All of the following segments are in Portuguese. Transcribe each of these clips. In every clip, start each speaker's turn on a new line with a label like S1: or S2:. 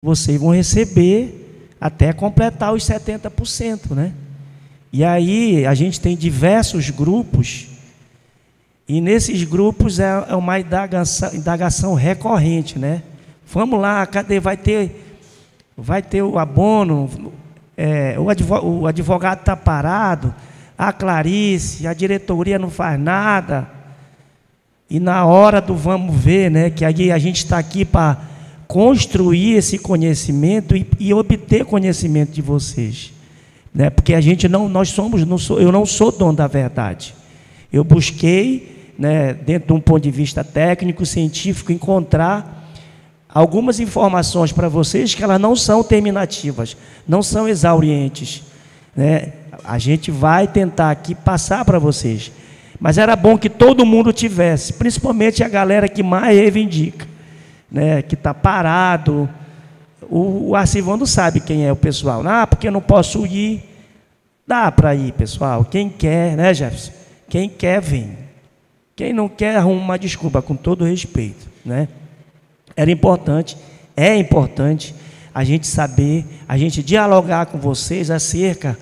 S1: vocês vão receber até completar os 70%, né? E aí a gente tem diversos grupos, e nesses grupos é uma indagação recorrente, né? Vamos lá, cadê? Vai ter o abono, o advogado está parado, a Clarice, a diretoria não faz nada. E na hora do vamos ver, né, que aí a gente está aqui para construir esse conhecimento e obter conhecimento de vocês, né? Porque a gente eu não sou dono da verdade. Eu busquei, né, dentro de um ponto de vista técnico, científico, encontrar algumas informações para vocês que elas não são terminativas, não são exaurientes, né? A gente vai tentar aqui passar para vocês, mas era bom que todo mundo tivesse, principalmente a galera que mais reivindica, né, que está parado. O Arcivando sabe quem é o pessoal. Porque eu não posso ir. Dá para ir, pessoal. Quem quer, né, Jefferson? Quem quer, vem. Quem não quer, arruma uma desculpa, com todo respeito, né? É importante a gente saber, a gente dialogar com vocês acerca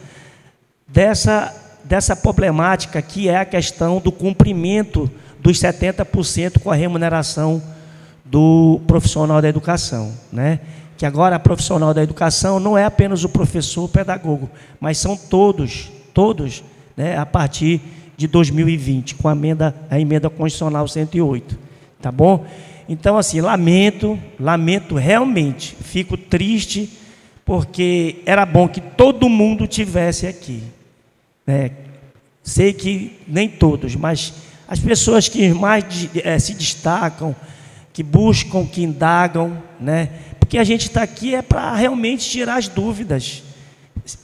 S1: dessa problemática, que é a questão do cumprimento dos 70% com a remuneração do profissional da educação, né? Que agora a profissional da educação não é apenas o professor, o pedagogo, mas são todos, né, a partir de 2020, com a emenda constitucional 108, tá bom? Então, assim, lamento realmente, fico triste, porque era bom que todo mundo tivesse aqui, né? Sei que nem todos, mas as pessoas que mais se destacam, que buscam, que indagam, né? Porque a gente está aqui para realmente tirar as dúvidas,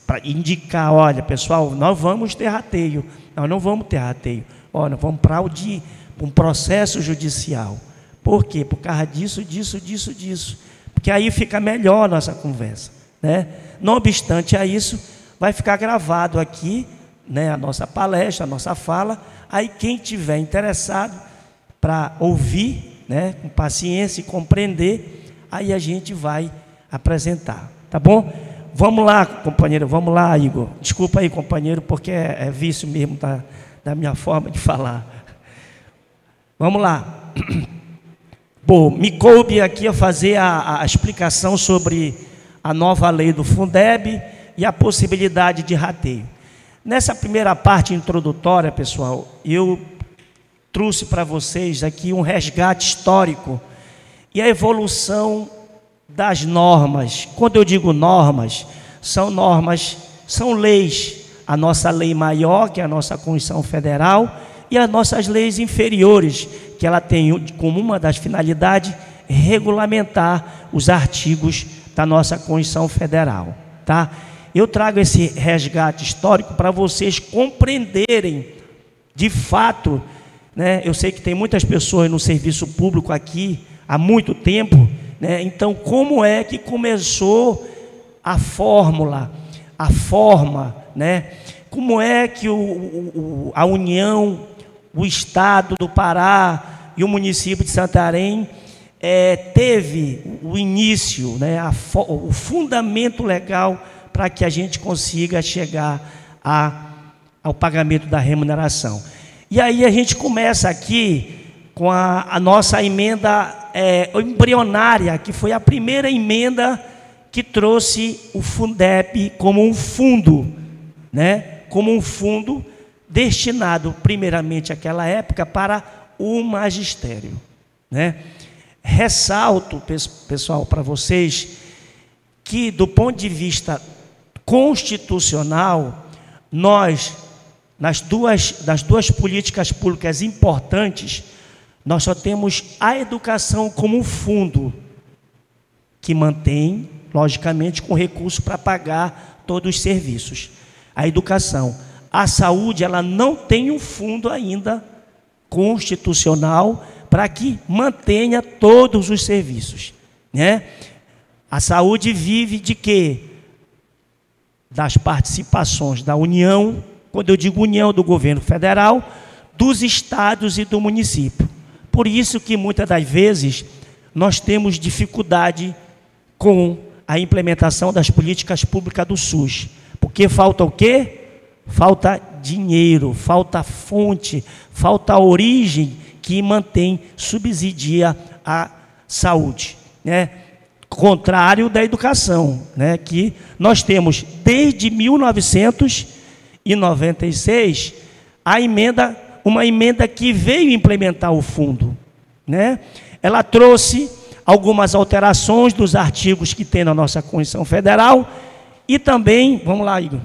S1: para indicar, olha, pessoal, nós vamos ter rateio, nós não vamos ter rateio, olha, nós vamos para um processo judicial. Por quê? Por causa disso. Porque aí fica melhor a nossa conversa, né? Não obstante a isso, vai ficar gravado aqui, né, a nossa palestra, a nossa fala. Aí quem tiver interessado para ouvir, né, com paciência e compreender, aí a gente vai apresentar, tá bom? Vamos lá, companheiro, vamos lá, Igor. Desculpa aí, companheiro, porque é vício mesmo da minha forma de falar. Vamos lá. Bom, me coube aqui a fazer a explicação sobre a nova lei do Fundeb e a possibilidade de rateio. Nessa primeira parte introdutória, pessoal, eu trouxe para vocês aqui um resgate histórico e a evolução das normas. Quando eu digo normas, são leis. A nossa lei maior, que é a nossa Constituição Federal, e as nossas leis inferiores, que ela tem como uma das finalidades regulamentar os artigos da nossa Constituição Federal, tá? Eu trago esse resgate histórico para vocês compreenderem, de fato, né? Eu sei que tem muitas pessoas no serviço público aqui há muito tempo, né? Então, como é que começou a forma, né? Como é que a União, o Estado do Pará e o município de Santarém teve o início, né? O fundamento legal para que a gente consiga chegar ao pagamento da remuneração. E aí a gente começa aqui com a nossa emenda embrionária, que foi a primeira emenda que trouxe o Fundeb como um fundo, né? Como um fundo destinado, primeiramente, àquela época, para o magistério, né? Ressalto, pessoal, para vocês, que do ponto de vista constitucional, nós, das duas políticas públicas importantes, nós só temos a educação como um fundo, que mantém, logicamente, com recurso para pagar todos os serviços. A educação. A saúde, ela não tem um fundo ainda constitucional para que mantenha todos os serviços, né? A saúde vive de quê? Das participações da União, quando eu digo União, do governo federal, dos estados e do município. Por isso que muitas das vezes nós temos dificuldade com a implementação das políticas públicas do SUS. Porque falta o quê? Falta dinheiro, falta fonte, falta origem que mantém, subsidia a saúde, né? Contrário da educação, né? Que nós temos desde 1996 uma emenda que veio implementar o fundo, né? Ela trouxe algumas alterações dos artigos que tem na nossa Constituição Federal e também, vamos lá, Igor,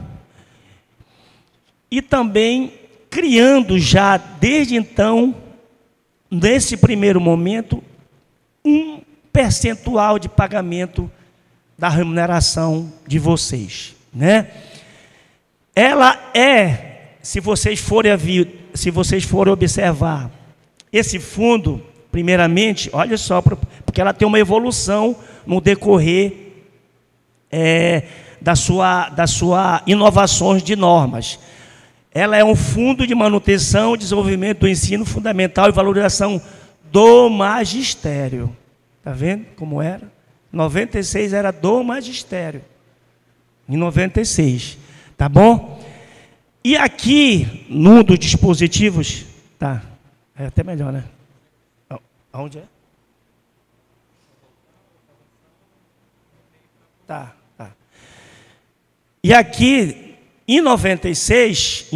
S1: e também criando já desde então, nesse primeiro momento, um percentual de pagamento da remuneração de vocês, né? Ela se vocês forem observar esse fundo, primeiramente, olha só, porque ela tem uma evolução no decorrer da sua inovações de normas. Ela é um fundo de manutenção e desenvolvimento do ensino fundamental e valorização do magistério. Está vendo como era? Em 96 era do magistério. Em 96. Tá bom? E aqui, num dos dispositivos, tá, é até melhor, né? Aonde é? Tá. E aqui, em 96,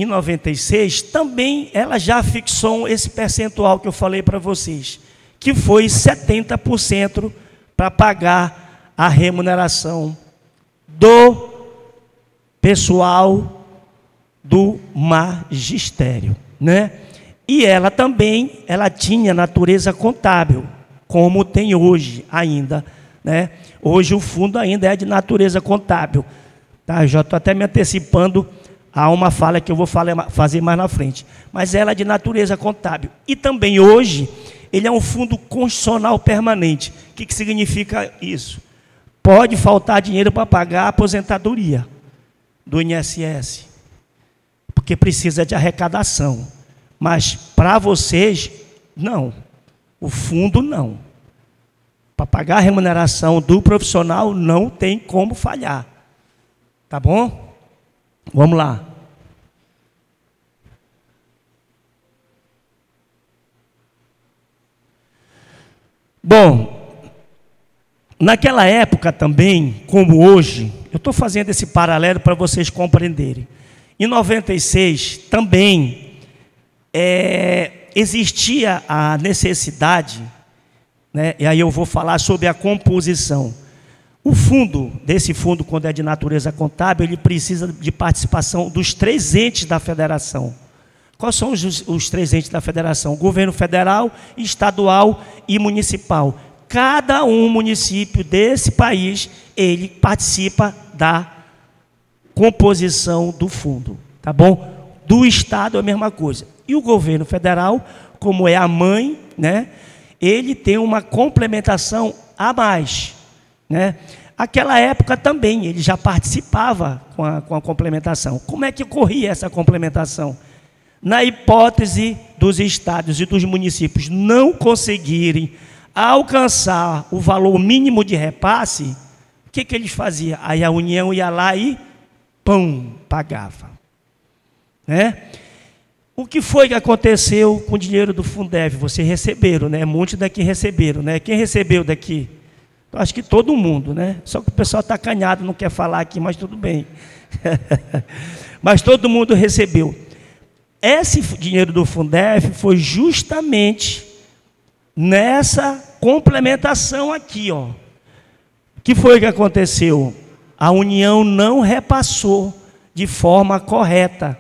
S1: também ela já fixou esse percentual que eu falei para vocês, que foi 70% para pagar a remuneração do pessoal do magistério, né? E ela também, tinha natureza contábil, como tem hoje ainda, né? Hoje o fundo ainda é de natureza contábil, tá? Eu já estou até me antecipando a uma fala que eu vou fazer mais na frente, mas ela é de natureza contábil. E também hoje, ele é um fundo constitucional permanente. O que significa isso? Pode faltar dinheiro para pagar a aposentadoria do INSS, porque precisa de arrecadação. Mas para vocês, não. O fundo não. Para pagar a remuneração do profissional não tem como falhar. Tá bom? Vamos lá. Bom, naquela época também, como hoje, eu estou fazendo esse paralelo para vocês compreenderem. Em 96 também existia a necessidade, né, e aí eu vou falar sobre a composição. O fundo, desse fundo, quando é de natureza contábil, ele precisa de participação dos 3 entes da federação. Quais são os 3 entes da federação? Governo federal, estadual e municipal. Cada município desse país, ele participa da composição do fundo, tá bom? Do estado é a mesma coisa. E o governo federal, como é a mãe, né, ele tem uma complementação a mais, né? Aquela época também, ele já participava com a complementação. Como é que ocorria essa complementação? Na hipótese dos estados e dos municípios não conseguirem alcançar o valor mínimo de repasse, o que eles faziam? Aí a União ia lá e, pagava. Né? O que foi que aconteceu com o dinheiro do Fundeb? Vocês receberam, né? Muitos daqui receberam, né? Quem recebeu daqui? Eu acho que todo mundo, né? Só que o pessoal está acanhado, não quer falar aqui, mas tudo bem. Mas todo mundo recebeu. Esse dinheiro do Fundeb foi justamente nessa complementação aqui, ó. O que foi que aconteceu? A União não repassou de forma correta.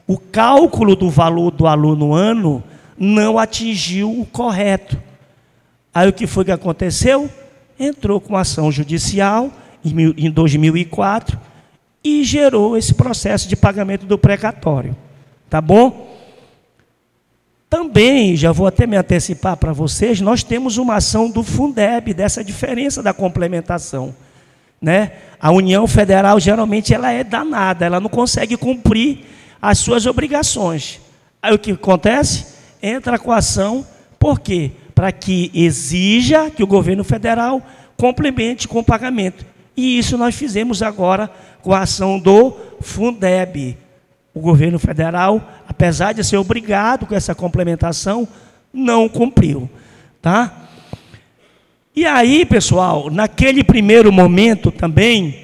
S1: O cálculo do valor do aluno ano não atingiu o correto. Aí o que foi que aconteceu? Entrou com ação judicial em 2004 e gerou esse processo de pagamento do precatório. Tá bom? Também, já vou até me antecipar para vocês, nós temos uma ação do Fundeb, dessa diferença da complementação. Né? A União Federal, geralmente, ela é danada, ela não consegue cumprir as suas obrigações. Aí o que acontece? Entra com a ação, por quê? Para que exija que o governo federal complemente com o pagamento. E isso nós fizemos agora com a ação do Fundeb. O governo federal, apesar de ser obrigado com essa complementação, não cumpriu, tá? E aí, pessoal, naquele primeiro momento também,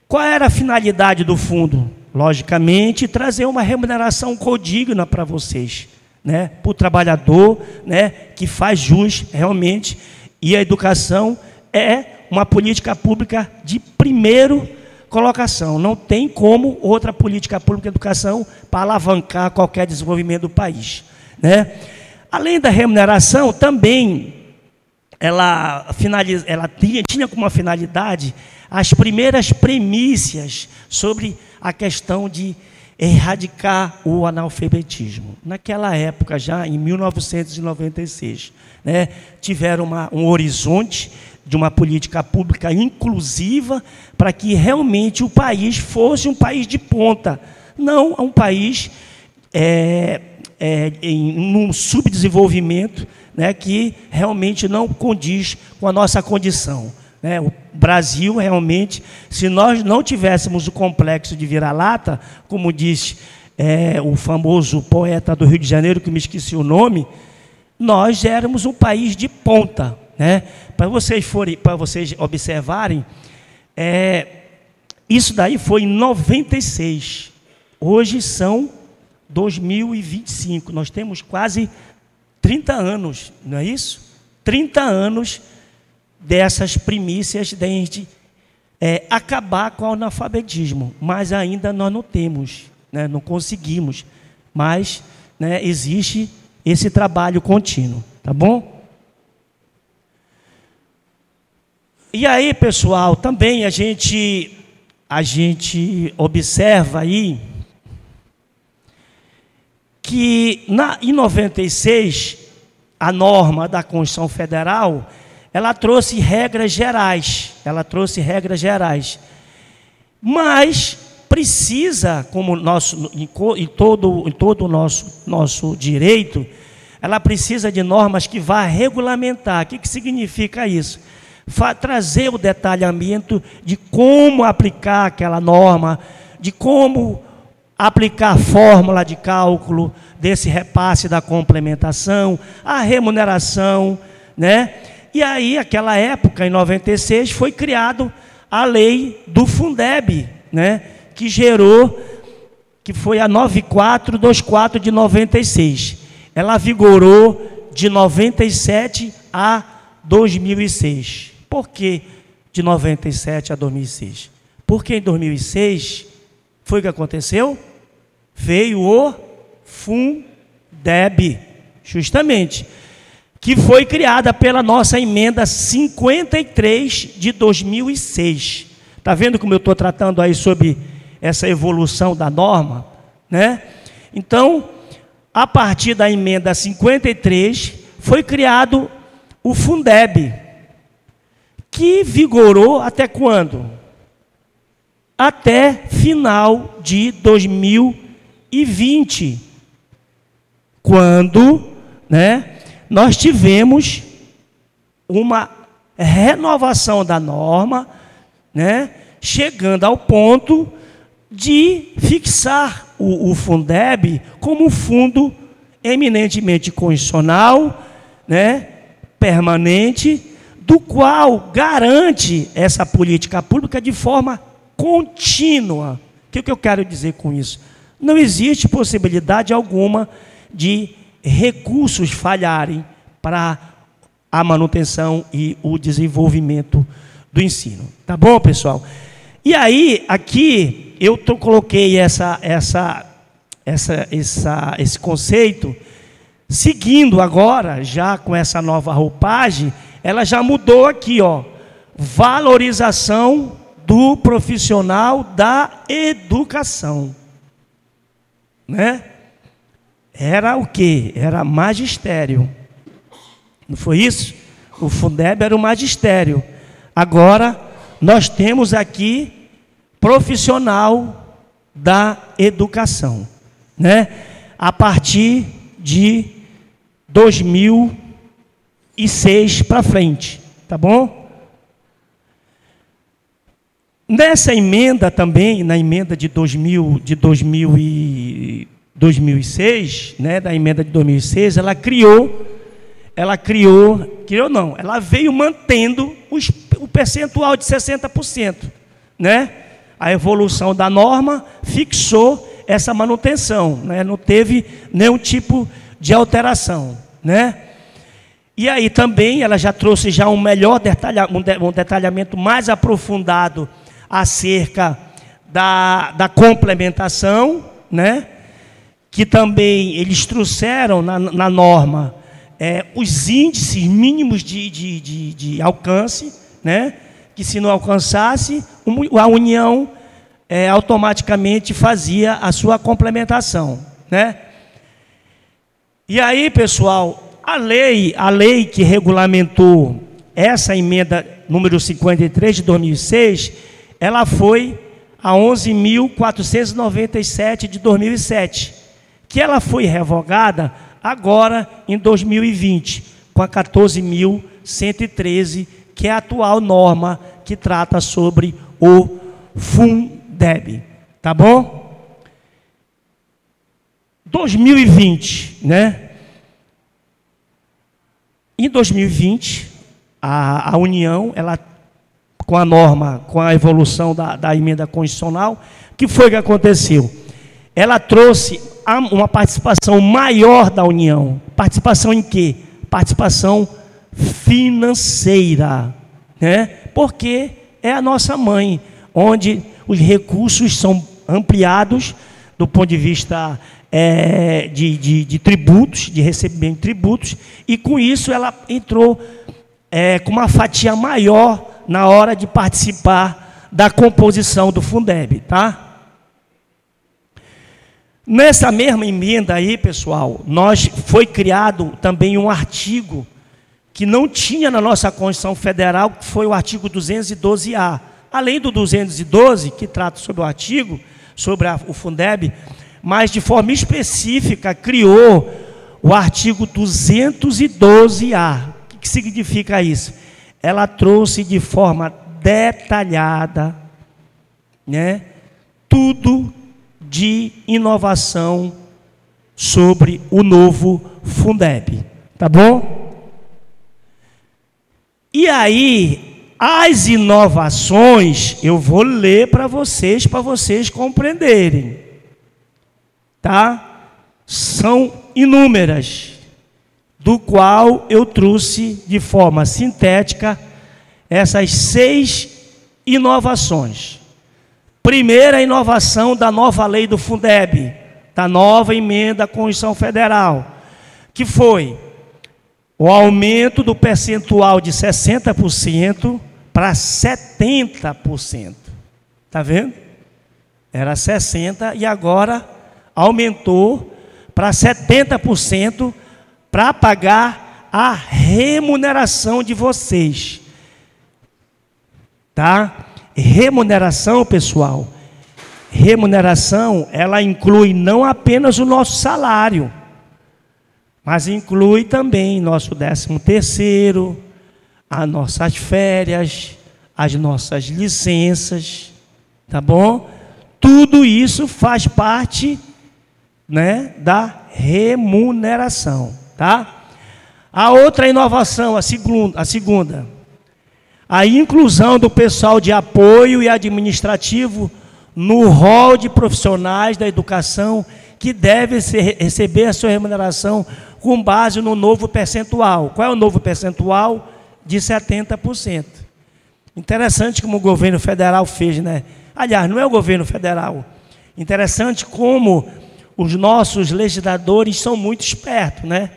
S1: qual era a finalidade do fundo? Logicamente, trazer uma remuneração codigna para vocês, né? Para o trabalhador, né? Que faz jus realmente. E a educação é uma política pública de primeiro colocação. Não tem como outra política pública de educação para alavancar qualquer desenvolvimento do país, né? Além da remuneração, também ela tinha como finalidade as primeiras premissas sobre a questão de erradicar o analfabetismo. Naquela época, já em 1996, né, tiveram um horizonte de uma política pública inclusiva para que realmente o país fosse um país de ponta, não um país em um subdesenvolvimento, né, que realmente não condiz com a nossa condição, né? O Brasil realmente, se nós não tivéssemos o complexo de vira-lata, como diz o famoso poeta do Rio de Janeiro, que me esqueci o nome, nós éramos um país de ponta, né? Para vocês observarem, isso daí foi em 96. Hoje são 2025. Nós temos quase 30 anos, não é isso? 30 anos dessas primícias de a gente acabar com o analfabetismo, mas ainda nós não temos, né? Não conseguimos, mas, né, existe esse trabalho contínuo, tá bom? E aí, pessoal, também a gente observa aí que em 96, a norma da Constituição Federal, ela trouxe regras gerais, mas precisa, como em todo o nosso direito, ela precisa de normas que vá regulamentar. O que significa isso? Trazer o detalhamento de como aplicar aquela norma, de como aplicar a fórmula de cálculo desse repasse da complementação, a remuneração, né? E aí, naquela época, em 96, foi criado a lei do Fundeb, né? Que foi a 9424 de 96. Ela vigorou de 97 a 2006. Por que de 97 a 2006? Porque em 2006, foi o que aconteceu? Veio o Fundeb, justamente, que foi criada pela nossa emenda 53 de 2006. Está vendo como eu estou tratando aí sobre essa evolução da norma, né? Então, a partir da emenda 53, foi criado o Fundeb, que vigorou até quando? Até final de 2020, quando, né, nós tivemos uma renovação da norma, né, chegando ao ponto de fixar o Fundeb como um fundo eminentemente constitucional, né, permanente, do qual garante essa política pública de forma contínua. O que eu quero dizer com isso? Não existe possibilidade alguma de recursos falharem para a manutenção e o desenvolvimento do ensino. Tá bom, pessoal? E aí, aqui, eu coloquei esse conceito, seguindo agora, já com essa nova roupagem, ela já mudou aqui, ó, valorização do profissional da educação, né? Era o quê? Era magistério. Não foi isso? O Fundeb era o magistério. Agora, nós temos aqui profissional da educação, né? A partir de 2006 para frente, tá bom? Nessa emenda também, na emenda de 2006, né, da emenda de 2006, ela veio mantendo o percentual de 60%, né? A evolução da norma fixou essa manutenção, né? Não teve nenhum tipo de alteração, né? E aí também ela já trouxe já um detalhamento mais aprofundado acerca da complementação, né? Que também eles trouxeram na norma os índices mínimos de alcance, né? Que se não alcançasse, a União automaticamente fazia a sua complementação, né? E aí, pessoal, a lei que regulamentou essa emenda número 53 de 2006, ela foi a 11.497 de 2007, que ela foi revogada agora em 2020, com a 14.113, que é a atual norma que trata sobre o Fundeb, tá bom? 2020, né? Em 2020, a União, ela, com a norma, com a evolução da emenda constitucional, que foi que aconteceu? Ela trouxe uma participação maior da União. Participação em quê? Participação financeira, né? Porque é a nossa mãe, onde os recursos são ampliados do ponto de vista de tributos, de recebimento de tributos, e com isso ela entrou com uma fatia maior na hora de participar da composição do Fundeb, tá? Nessa mesma emenda aí, pessoal, foi criado também um artigo que não tinha na nossa Constituição Federal, que foi o artigo 212A. Além do 212, que trata sobre o artigo, sobre o Fundeb, mas de forma específica criou o artigo 212A. O que significa isso? Ela trouxe de forma detalhada, né, tudo de inovação sobre o novo Fundeb, tá bom? E aí, as inovações, eu vou ler para vocês compreenderem, tá? São inúmeras, do qual eu trouxe de forma sintética essas 6 inovações. Primeira inovação da nova lei do Fundeb, da nova emenda à Constituição Federal, que foi o aumento do percentual de 60% para 70%. Está vendo? Era 60% e agora aumentou para 70% para pagar a remuneração de vocês. Tá? Remuneração, pessoal, remuneração, ela inclui não apenas o nosso salário, mas inclui também nosso 13º, as nossas férias, as nossas licenças, tá bom? Tudo isso faz parte, né, da remuneração, tá? A outra inovação, a segunda, a inclusão do pessoal de apoio e administrativo no rol de profissionais da educação que devem receber a sua remuneração com base no novo percentual. Qual é o novo percentual? De 70%. Interessante como o governo federal fez, né? Aliás, não é o governo federal. Interessante como os nossos legisladores são muito espertos, né?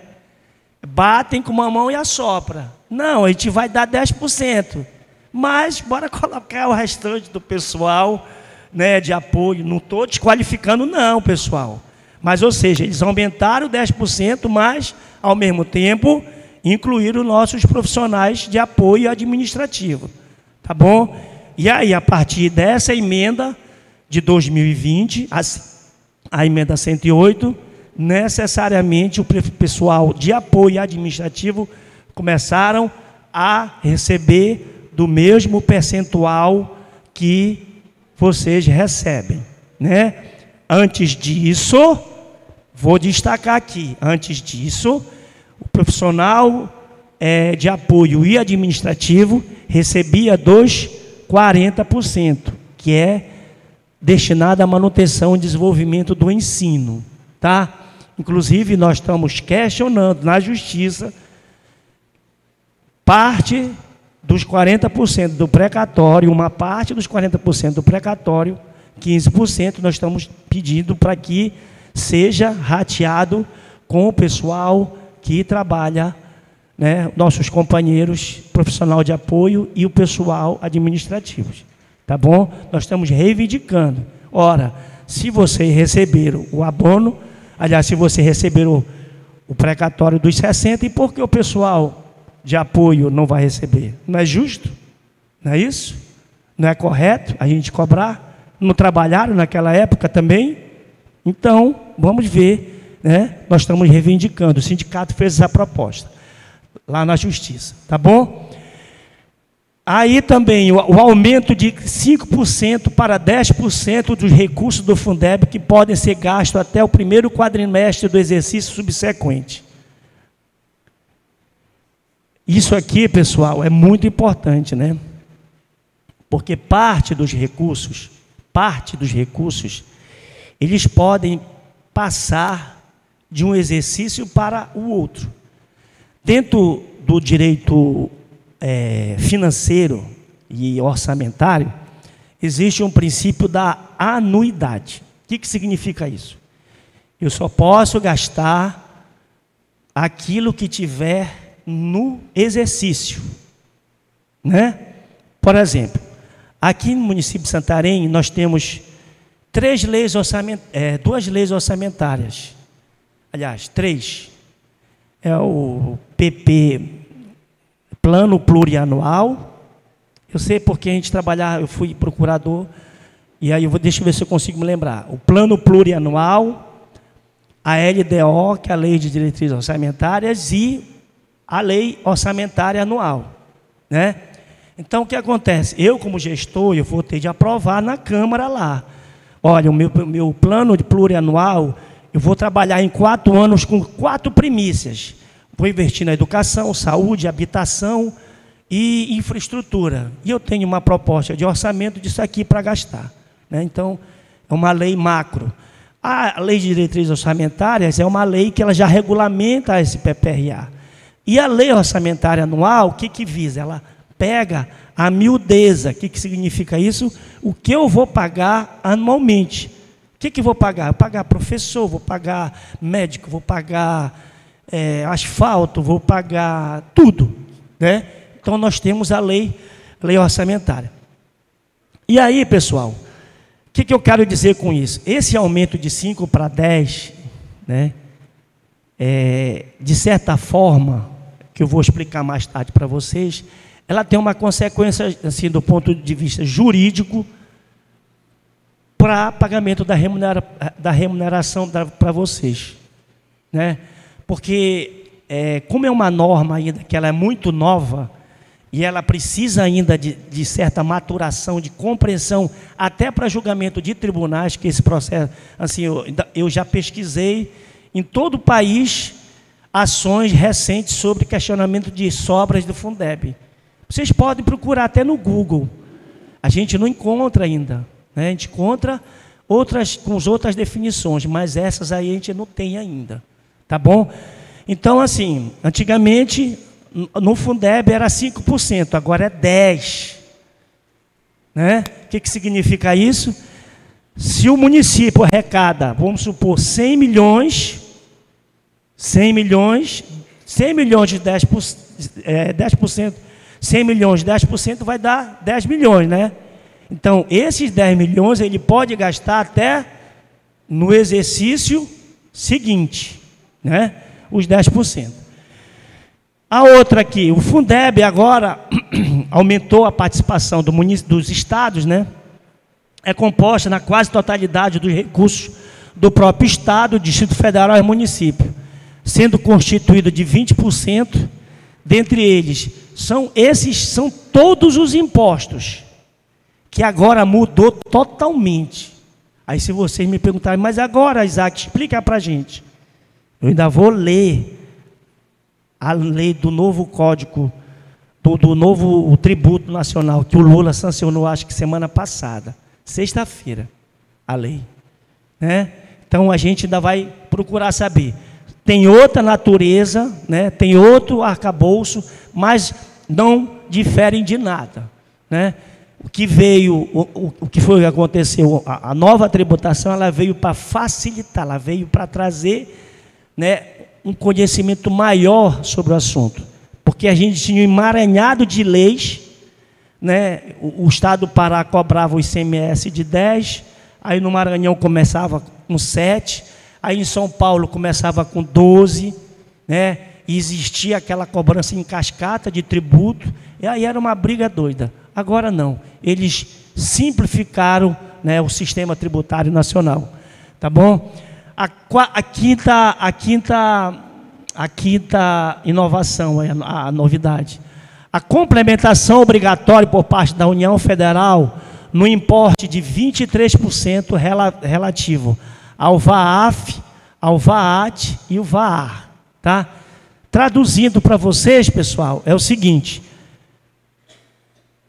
S1: Batem com uma mão e assopra. Não, a gente vai dar 10%. Mas bora colocar o restante do pessoal, né, de apoio. Não estou desqualificando não, pessoal. Mas, ou seja, eles aumentaram 10%, mas, ao mesmo tempo, incluíram nossos profissionais de apoio administrativo. Tá bom? E aí, a partir dessa emenda de 2020, a emenda 108, necessariamente o pessoal de apoio administrativo começaram a receber do mesmo percentual que vocês recebem, né? Antes disso, vou destacar aqui, antes disso, o profissional de apoio e administrativo recebia dos 40%, que é destinado à manutenção e desenvolvimento do ensino, tá? Inclusive, nós estamos questionando na Justiça parte dos 40% do precatório, uma parte dos 40% do precatório, 15%, nós estamos pedindo para que seja rateado com o pessoal que trabalha, né, nossos companheiros profissional de apoio e o pessoal administrativo, tá bom? Nós estamos reivindicando. Ora, se vocês receberam o abono, aliás, se você receberam o precatório dos 60, e por que o pessoal de apoio não vai receber? Não é justo? Não é isso? Não é correto a gente cobrar? Não trabalharam naquela época também? Então, vamos ver, né? Nós estamos reivindicando. O sindicato fez essa proposta lá na Justiça, tá bom? Aí também o aumento de 5% para 10% dos recursos do Fundeb que podem ser gastos até o primeiro quadrimestre do exercício subsequente. Isso aqui, pessoal, é muito importante, né? Porque parte dos recursos, eles podem passar de um exercício para o outro. Dentro do direito financeiro e orçamentário, existe um princípio da anuidade. O que significa isso? Eu só posso gastar aquilo que tiver no exercício, né? Por exemplo, aqui no município de Santarém, nós temos duas leis orçamentárias. Aliás, três. É o PP, Plano Plurianual. Eu sei porque a gente trabalhava, eu fui procurador, e aí deixa eu ver se eu consigo me lembrar. O Plano Plurianual, a LDO, que é a Lei de Diretrizes Orçamentárias, e a Lei Orçamentária Anual, né? Então, o que acontece? Eu, como gestor, eu vou ter de aprovar na Câmara lá. Olha, o meu plano de plurianual, eu vou trabalhar em 4 anos com 4 primícias. Vou investir na educação, saúde, habitação e infraestrutura. E eu tenho uma proposta de orçamento disso aqui para gastar, né? Então, é uma lei macro. A Lei de Diretrizes Orçamentárias é uma lei que ela já regulamenta esse PPRA. E a Lei Orçamentária Anual, o que visa? Ela pega a miudeza. O que significa isso? O que eu vou pagar anualmente. O que eu vou pagar? Eu vou pagar professor, vou pagar médico, vou pagar asfalto, vou pagar tudo, né? Então, nós temos a lei orçamentária. E aí, pessoal, o que eu quero dizer com isso? Esse aumento de 5 para 10, né, de certa forma, que eu vou explicar mais tarde para vocês, ela tem uma consequência, assim, do ponto de vista jurídico, para pagamento da remuneração para vocês, né? Porque, como é uma norma ainda que ela é muito nova, e ela precisa ainda de certa maturação, de compreensão, até para julgamento de tribunais, que esse processo, assim, eu já pesquisei em todo o país ações recentes sobre questionamento de sobras do Fundeb. Vocês podem procurar até no Google. A gente não encontra ainda, né? A gente encontra com outras definições, mas essas aí a gente não tem ainda, tá bom? Então, assim, antigamente no Fundeb era 5%, agora é 10%, né? O que significa isso? Se o município arrecada, vamos supor, 100 milhões de 10%, 100 milhões, 10% vai dar 10 milhões, né? Então, esses 10 milhões, ele pode gastar até no exercício seguinte, né? Os 10%. A outra aqui, o Fundeb agora aumentou a participação dos estados, né? É composta na quase totalidade dos recursos do próprio estado, Distrito Federal e município, sendo constituído de 20%, dentre eles, são todos os impostos que agora mudou totalmente. Aí se vocês me perguntarem, mas agora, Isaac, explica para a gente. Eu ainda vou ler a lei do novo código, do novo tributo nacional, que o Lula sancionou, acho que semana passada, sexta-feira, a lei. Né? Então a gente ainda vai procurar saber. Tem outra natureza, né? Tem outro arcabouço, mas não diferem de nada. Né? O que veio, o que foi que aconteceu, a nova tributação, ela veio para facilitar, ela veio para trazer, né, um conhecimento maior sobre o assunto. Porque a gente tinha um emaranhado de leis, né? O Estado do Pará cobrava o ICMS de 10%, aí no Maranhão começava com 7%, aí em São Paulo começava com 12%, né? E existia aquela cobrança em cascata de tributo, e aí era uma briga doida. Agora não, eles simplificaram, né, o sistema tributário nacional. Tá bom? A quinta inovação, a novidade. A complementação obrigatória por parte da União Federal no importe de 23% relativo ao VAAF, ao VAAT e o VAAR. Tá? Traduzindo para vocês, pessoal, é o seguinte: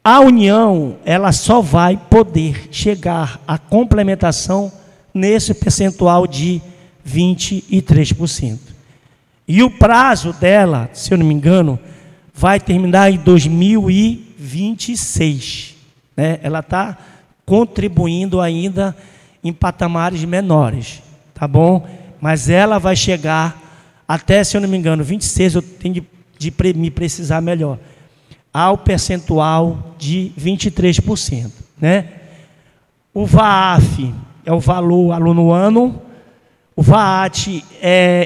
S1: a União, ela só vai poder chegar à complementação nesse percentual de 23%. E o prazo dela, se eu não me engano, vai terminar em 2026. Né? Ela está contribuindo ainda em patamares menores, tá bom? Mas ela vai chegar até, se eu não me engano, 26, eu tenho de me precisar melhor, ao percentual de 23%. Né? O VAAF é o valor aluno ano. O VAAT,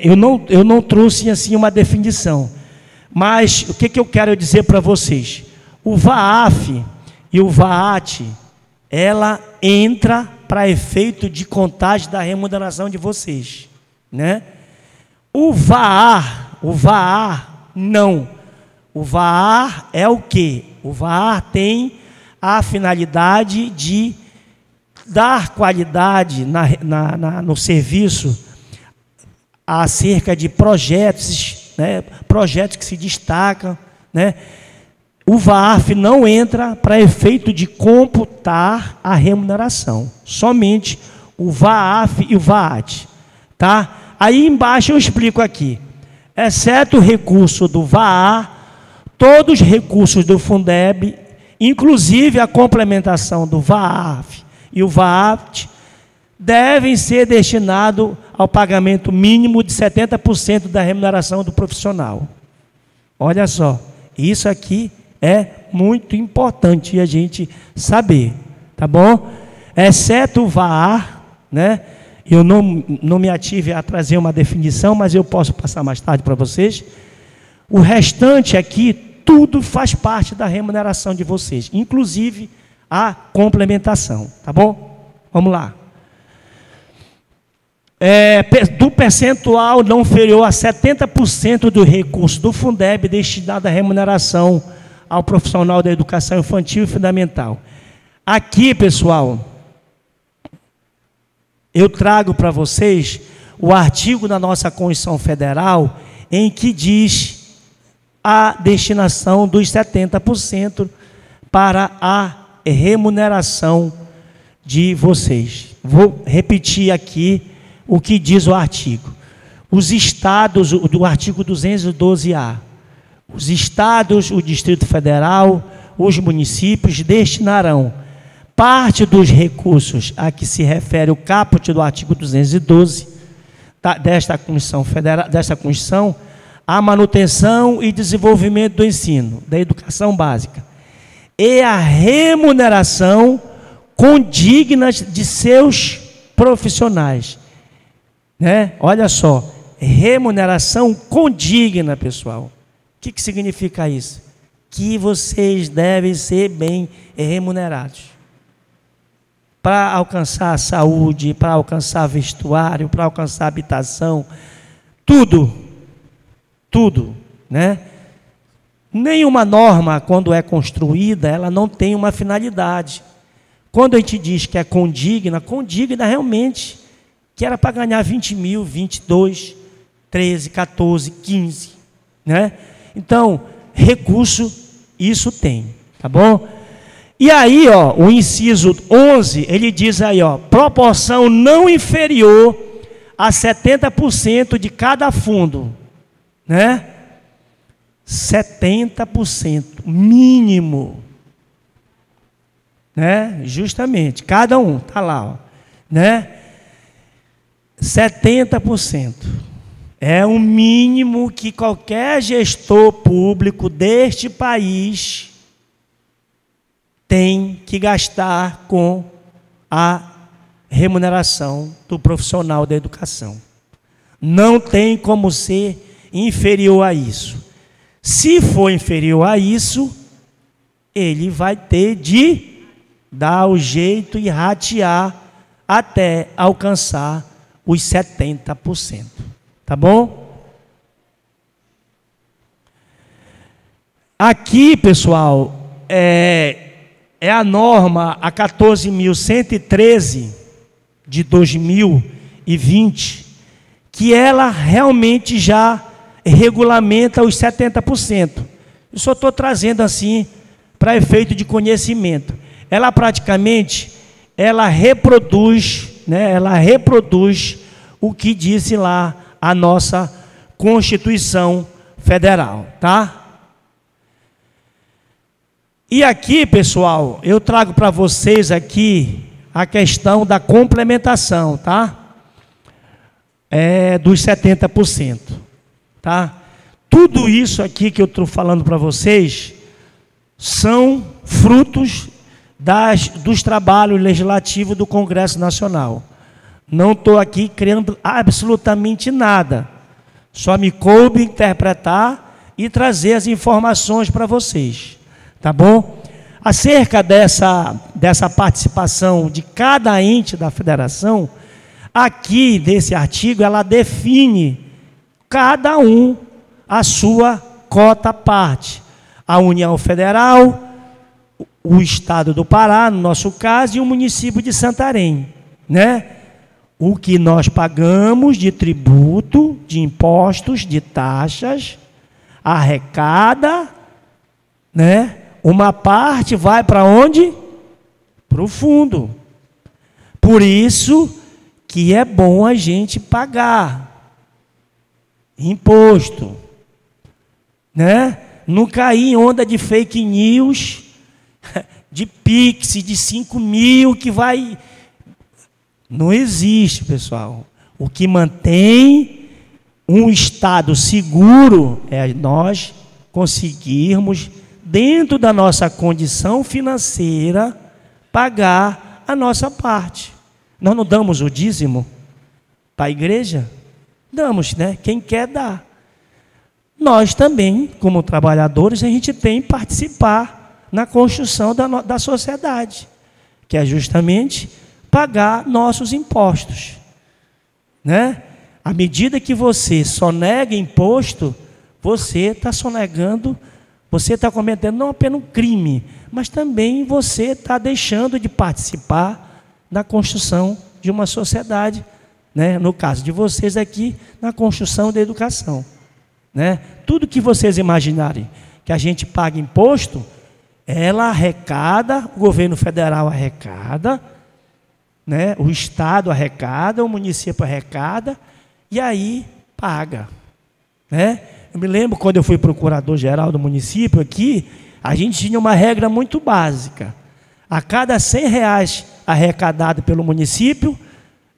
S1: eu não trouxe assim uma definição, mas o que eu quero dizer para vocês? O VAAF e o VAAT, ela entra para efeito de contagem da remuneração de vocês. Né? O VAAR não. O VAAR é o quê? O VAAR tem a finalidade de dar qualidade no serviço acerca de projetos, né, projetos que se destacam. Né? O VAAF não entra para efeito de computar a remuneração, somente o VAAF e o VAAT. Tá? Aí embaixo eu explico aqui, exceto o recurso do VAAR, todos os recursos do Fundeb, inclusive a complementação do VAAF e o VAAT, devem ser destinados ao pagamento mínimo de 70% da remuneração do profissional. Olha só, isso aqui é muito importante a gente saber, tá bom? Exceto o VAAR, né? Eu não me ative a trazer uma definição, mas eu posso passar mais tarde para vocês. O restante aqui, tudo faz parte da remuneração de vocês, inclusive a complementação, tá bom? Vamos lá. Do percentual não inferior a 70% do recurso do Fundeb destinado à remuneração ao profissional da educação infantil e fundamental. Aqui, pessoal, eu trago para vocês o artigo da nossa Constituição Federal em que diz a destinação dos 70% para a remuneração de vocês. Vou repetir aqui o que diz o artigo. Os estados, do artigo 212-A, os estados, o Distrito Federal, os municípios destinarão parte dos recursos a que se refere o caput do artigo 212 desta Constituição Federal, desta Constituição, a manutenção e desenvolvimento do ensino, da educação básica, e a remuneração condigna de seus profissionais. Né? Olha só, remuneração condigna, pessoal. O que significa isso? Que vocês devem ser bem remunerados. Para alcançar a saúde, para alcançar vestuário, para alcançar habitação, tudo, né? Nenhuma norma, quando é construída, ela não tem uma finalidade. Quando a gente diz que é condigna realmente que era para ganhar 20 mil, 22, 13, 14, 15, né? Então, recurso, isso tem, tá bom? E aí, ó, o inciso 11, ele diz aí, ó, proporção não inferior a 70% de cada fundo, né? 70%, mínimo, né? Justamente, cada um, tá lá, ó, né? 70%. É o mínimo que qualquer gestor público deste país tem que gastar com a remuneração do profissional da educação. Não tem como ser inferior a isso. Se for inferior a isso, ele vai ter de dar o jeito e ratear até alcançar os 70%. Tá bom? Aqui, pessoal, é a norma a 14.113 de 2020, que ela realmente já regulamenta os 70%. Eu só estou trazendo assim para efeito de conhecimento. Ela praticamente, ela reproduz, né? Ela reproduz o que disse lá a nossa Constituição Federal, tá? E aqui, pessoal, eu trago para vocês aqui a questão da complementação, tá? Dos 70%, tá? Tudo isso aqui que eu estou falando para vocês são frutos dos trabalhos legislativos do Congresso Nacional. Não estou aqui criando absolutamente nada. Só me coube interpretar e trazer as informações para vocês. Tá bom? Acerca dessa participação de cada ente da federação, aqui desse artigo, ela define cada um a sua cota parte. A União Federal, o Estado do Pará, no nosso caso, e o município de Santarém, né? O que nós pagamos de tributo, de impostos, de taxas, arrecada, né? Uma parte vai para onde? Para o fundo. Por isso que é bom a gente pagar imposto, né? Não cair em onda de fake news, de Pix, de 5 mil, que vai... Não existe, pessoal. O que mantém um Estado seguro é nós conseguirmos, dentro da nossa condição financeira, pagar a nossa parte. Nós não damos o dízimo para a igreja? Damos, né? Quem quer dá. Nós também, como trabalhadores, a gente tem que participar na construção da sociedade, que é justamente pagar nossos impostos, né? À medida que você sonega imposto, você está sonegando, você está cometendo não apenas um crime, mas também você está deixando de participar da construção de uma sociedade, né? No caso de vocês aqui, na construção da educação, né? Tudo que vocês imaginarem que a gente paga imposto, ela arrecada, o governo federal arrecada, né? O Estado arrecada, o município arrecada, e aí paga, né? Eu me lembro quando eu fui procurador-geral do município aqui, a gente tinha uma regra muito básica. A cada R$100 arrecadado pelo município,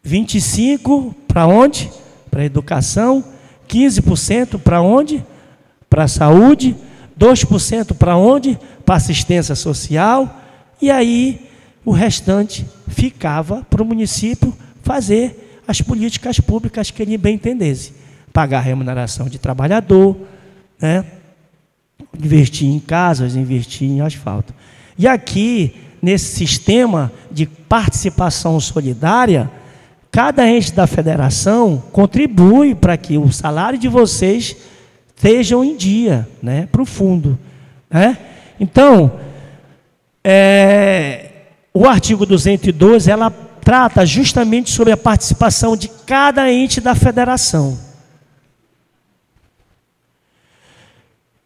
S1: 25% para onde? Para a educação, 15% para onde? Para a saúde, 2% para onde? Para assistência social, e aí o restante ficava para o município fazer as políticas públicas que ele bem entendesse. Pagar a remuneração de trabalhador, né? Investir em casas, investir em asfalto. E aqui, nesse sistema de participação solidária, cada ente da federação contribui para que o salário de vocês estejam em dia, né? Para o fundo, né? Então, o artigo 212, ela trata justamente sobre a participação de cada ente da federação.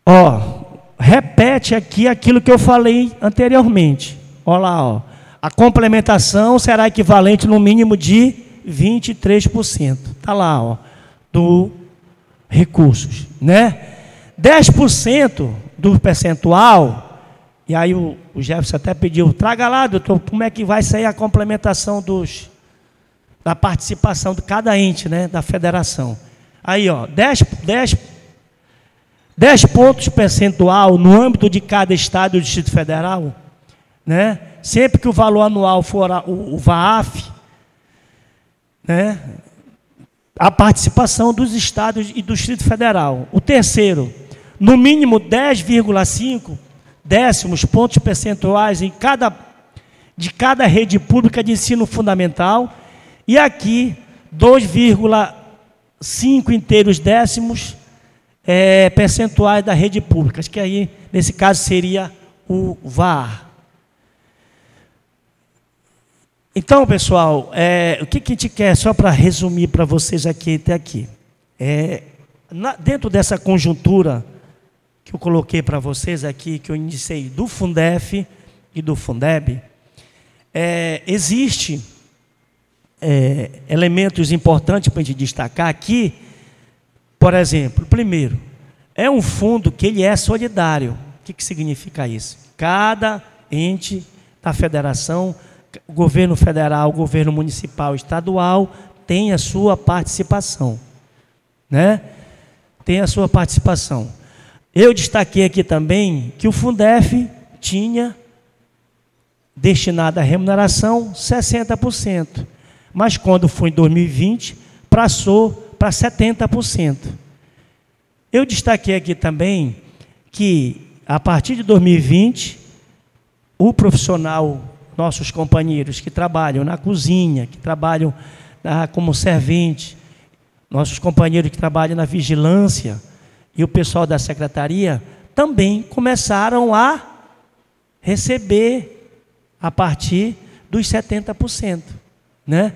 S1: Ó, repete aqui aquilo que eu falei anteriormente. Olha lá, ó. A complementação será equivalente no mínimo de 23%. Está lá, ó, do recursos, né? 10% do percentual, e aí o Jefferson até pediu, traga lá, doutor, como é que vai sair a complementação da participação de cada ente, né, da federação. Aí, ó, 10 pontos percentual no âmbito de cada estado do Distrito Federal, né? Sempre que o valor anual for o VAAF, né? A participação dos estados e do Distrito Federal. O terceiro, no mínimo 10,5 décimos pontos percentuais de cada rede pública de ensino fundamental, e aqui 2,5 inteiros décimos percentuais da rede pública, que aí, nesse caso, seria o VAR. Então, pessoal, o que a gente quer, só para resumir para vocês aqui até aqui, dentro dessa conjuntura que eu coloquei para vocês aqui, que eu iniciei do Fundef e do Fundeb, existe elementos importantes para a gente destacar aqui. Por exemplo, primeiro, é um fundo que ele é solidário. O que significa isso? Cada ente da federação, o governo federal, o governo municipal, estadual, tem a sua participação, né? Tem a sua participação. Eu destaquei aqui também que o Fundef tinha destinado à remuneração 60%, mas quando foi em 2020, passou para 70%. Eu destaquei aqui também que, a partir de 2020, o profissional, nossos companheiros que trabalham na cozinha, que trabalham como servente, nossos companheiros que trabalham na vigilância e o pessoal da secretaria, também começaram a receber a partir dos 70%, né?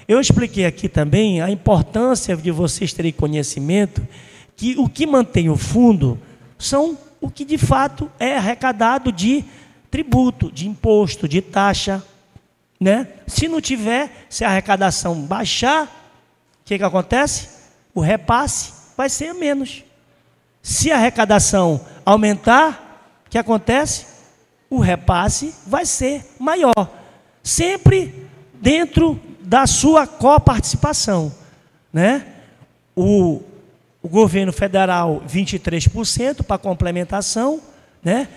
S1: Eu expliquei aqui também a importância de vocês terem conhecimento que o que mantém o fundo são o que de fato é arrecadado de tributo, de imposto, de taxa, né? Se não tiver, se a arrecadação baixar, o que acontece? O repasse vai ser menos. Se a arrecadação aumentar, o que acontece? O repasse vai ser maior. Sempre dentro da sua coparticipação, né? O governo federal, 23% para complementação, né?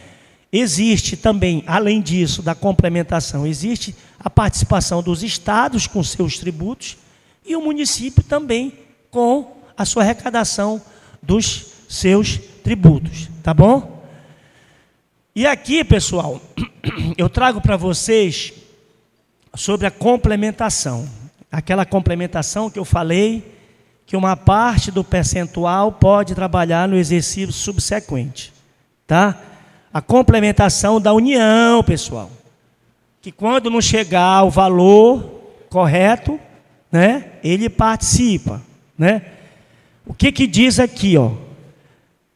S1: Existe também, além disso, da complementação, existe a participação dos estados com seus tributos e o município também com a sua arrecadação dos seus tributos, tá bom? E aqui, pessoal, eu trago para vocês sobre a complementação. Aquela complementação que eu falei, que uma parte do percentual pode trabalhar no exercício subsequente, tá? A complementação da União, pessoal, que quando não chegar o valor correto, né, ele participa, né? O que diz aqui, ó?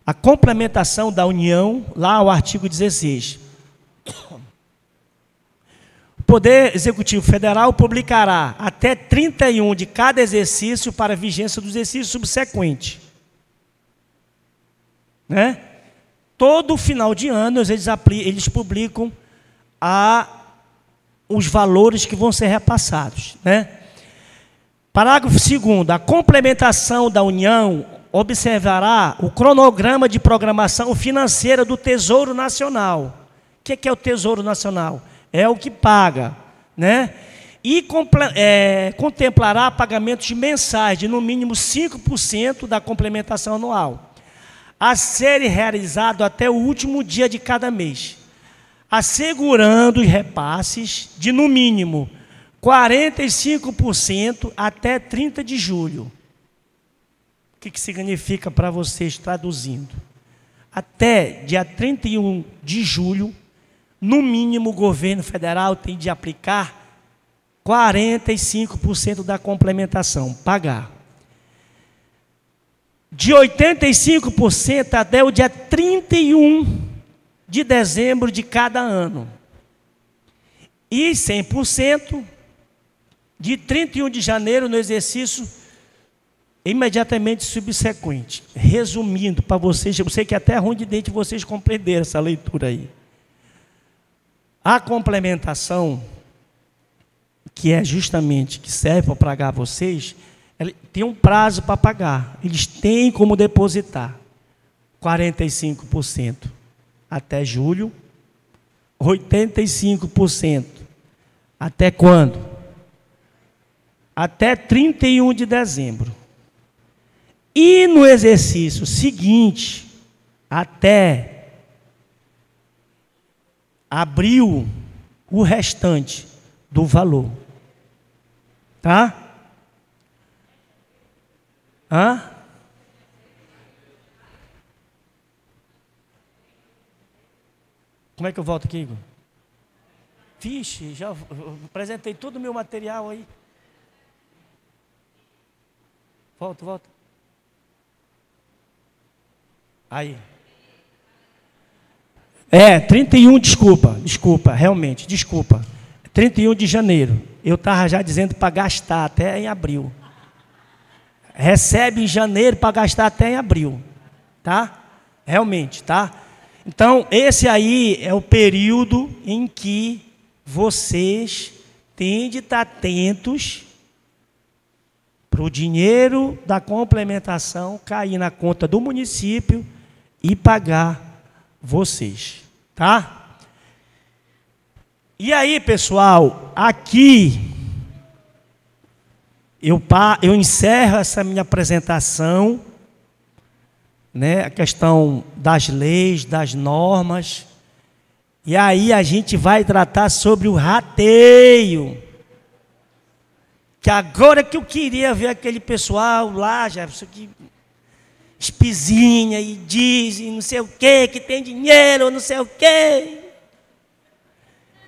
S1: A complementação da União, lá o artigo 16. O Poder Executivo Federal publicará até 31 de cada exercício para a vigência do exercício subsequente, né? Todo final de ano eles publicam os valores que vão ser repassados, né? Parágrafo 2º, a complementação da União observará o cronograma de programação financeira do Tesouro Nacional. O que é o Tesouro Nacional? É o que paga, né? E contemplará pagamentos mensais de no mínimo 5% da complementação anual, a serem realizados até o último dia de cada mês, assegurando os repasses de no mínimo 45% até 30 de julho. O que significa para vocês, traduzindo? Até dia 31 de julho, no mínimo o governo federal tem de aplicar 45% da complementação, pagar. De 85% até o dia 31 de dezembro de cada ano. E 100% de 31 de janeiro no exercício imediatamente subsequente. Resumindo para vocês, eu sei que é até ruim de dentro vocês compreenderem essa leitura aí. A complementação, que é justamente, que serve para pagar vocês, ela tem um prazo para pagar. Eles têm como depositar 45% até julho, 85% até quando? Até 31 de dezembro. E no exercício seguinte, até abril, o restante do valor. Tá? Hã? Como é que eu volto aqui, Igor? Vixe, já apresentei todo o meu material aí. Volta. Aí. 31, desculpa, realmente, desculpa. 31 de janeiro. Eu estava já dizendo para gastar até em abril. Recebe em janeiro para gastar até em abril. Tá? Realmente, tá? Então, esse aí é o período em que vocês têm de estar atentos para o dinheiro da complementação cair na conta do município e pagar vocês, tá? E aí, pessoal, aqui eu encerro essa minha apresentação, né, a questão das leis, das normas, e aí a gente vai tratar sobre o rateio, que agora que eu queria ver aquele pessoal lá, Jefferson, que espizinha e diz e não sei o quê, que tem dinheiro, não sei o quê.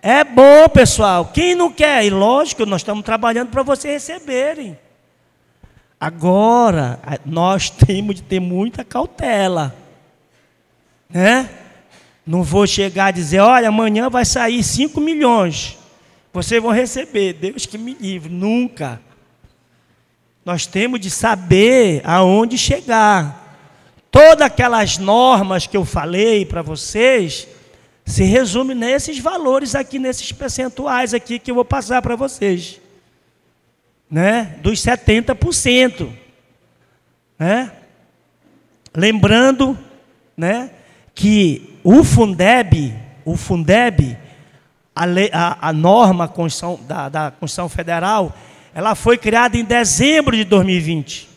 S1: É bom, pessoal, quem não quer, e lógico, nós estamos trabalhando para vocês receberem. Agora, nós temos de ter muita cautela, né? Não vou chegar a dizer, olha, amanhã vai sair 5 milhões, vocês vão receber, Deus que me livre, nunca. Nós temos de saber aonde chegar. Todas aquelas normas que eu falei para vocês, se resume nesses valores aqui, nesses percentuais aqui que eu vou passar para vocês. Né? Dos 70%. Né? Lembrando, né, que o Fundeb, a norma da Constituição Federal, ela foi criada em dezembro de 2020.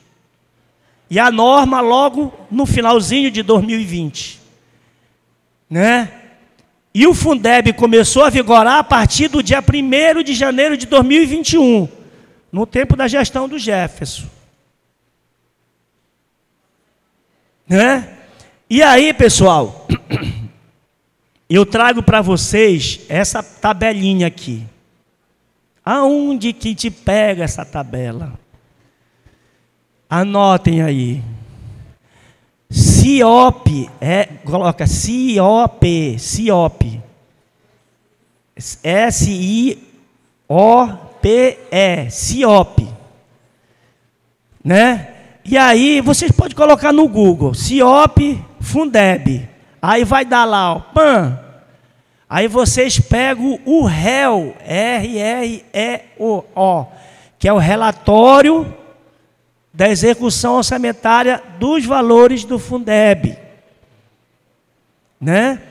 S1: E a norma logo no finalzinho de 2020. Né? E o Fundeb começou a vigorar a partir do dia 1º de janeiro de 2021, no tempo da gestão do Jefferson. Né? E aí, pessoal, eu trago para vocês essa tabelinha aqui. Aonde que te pega essa tabela? Anotem aí. CIOP, coloca CIOP, SIOPE, SIOPE, né? E aí vocês podem colocar no Google, CIOP Fundeb, aí vai dar lá, ó, PAN. Aí vocês pegam o REO, RREO, que é o relatório da execução orçamentária dos valores do Fundeb, né?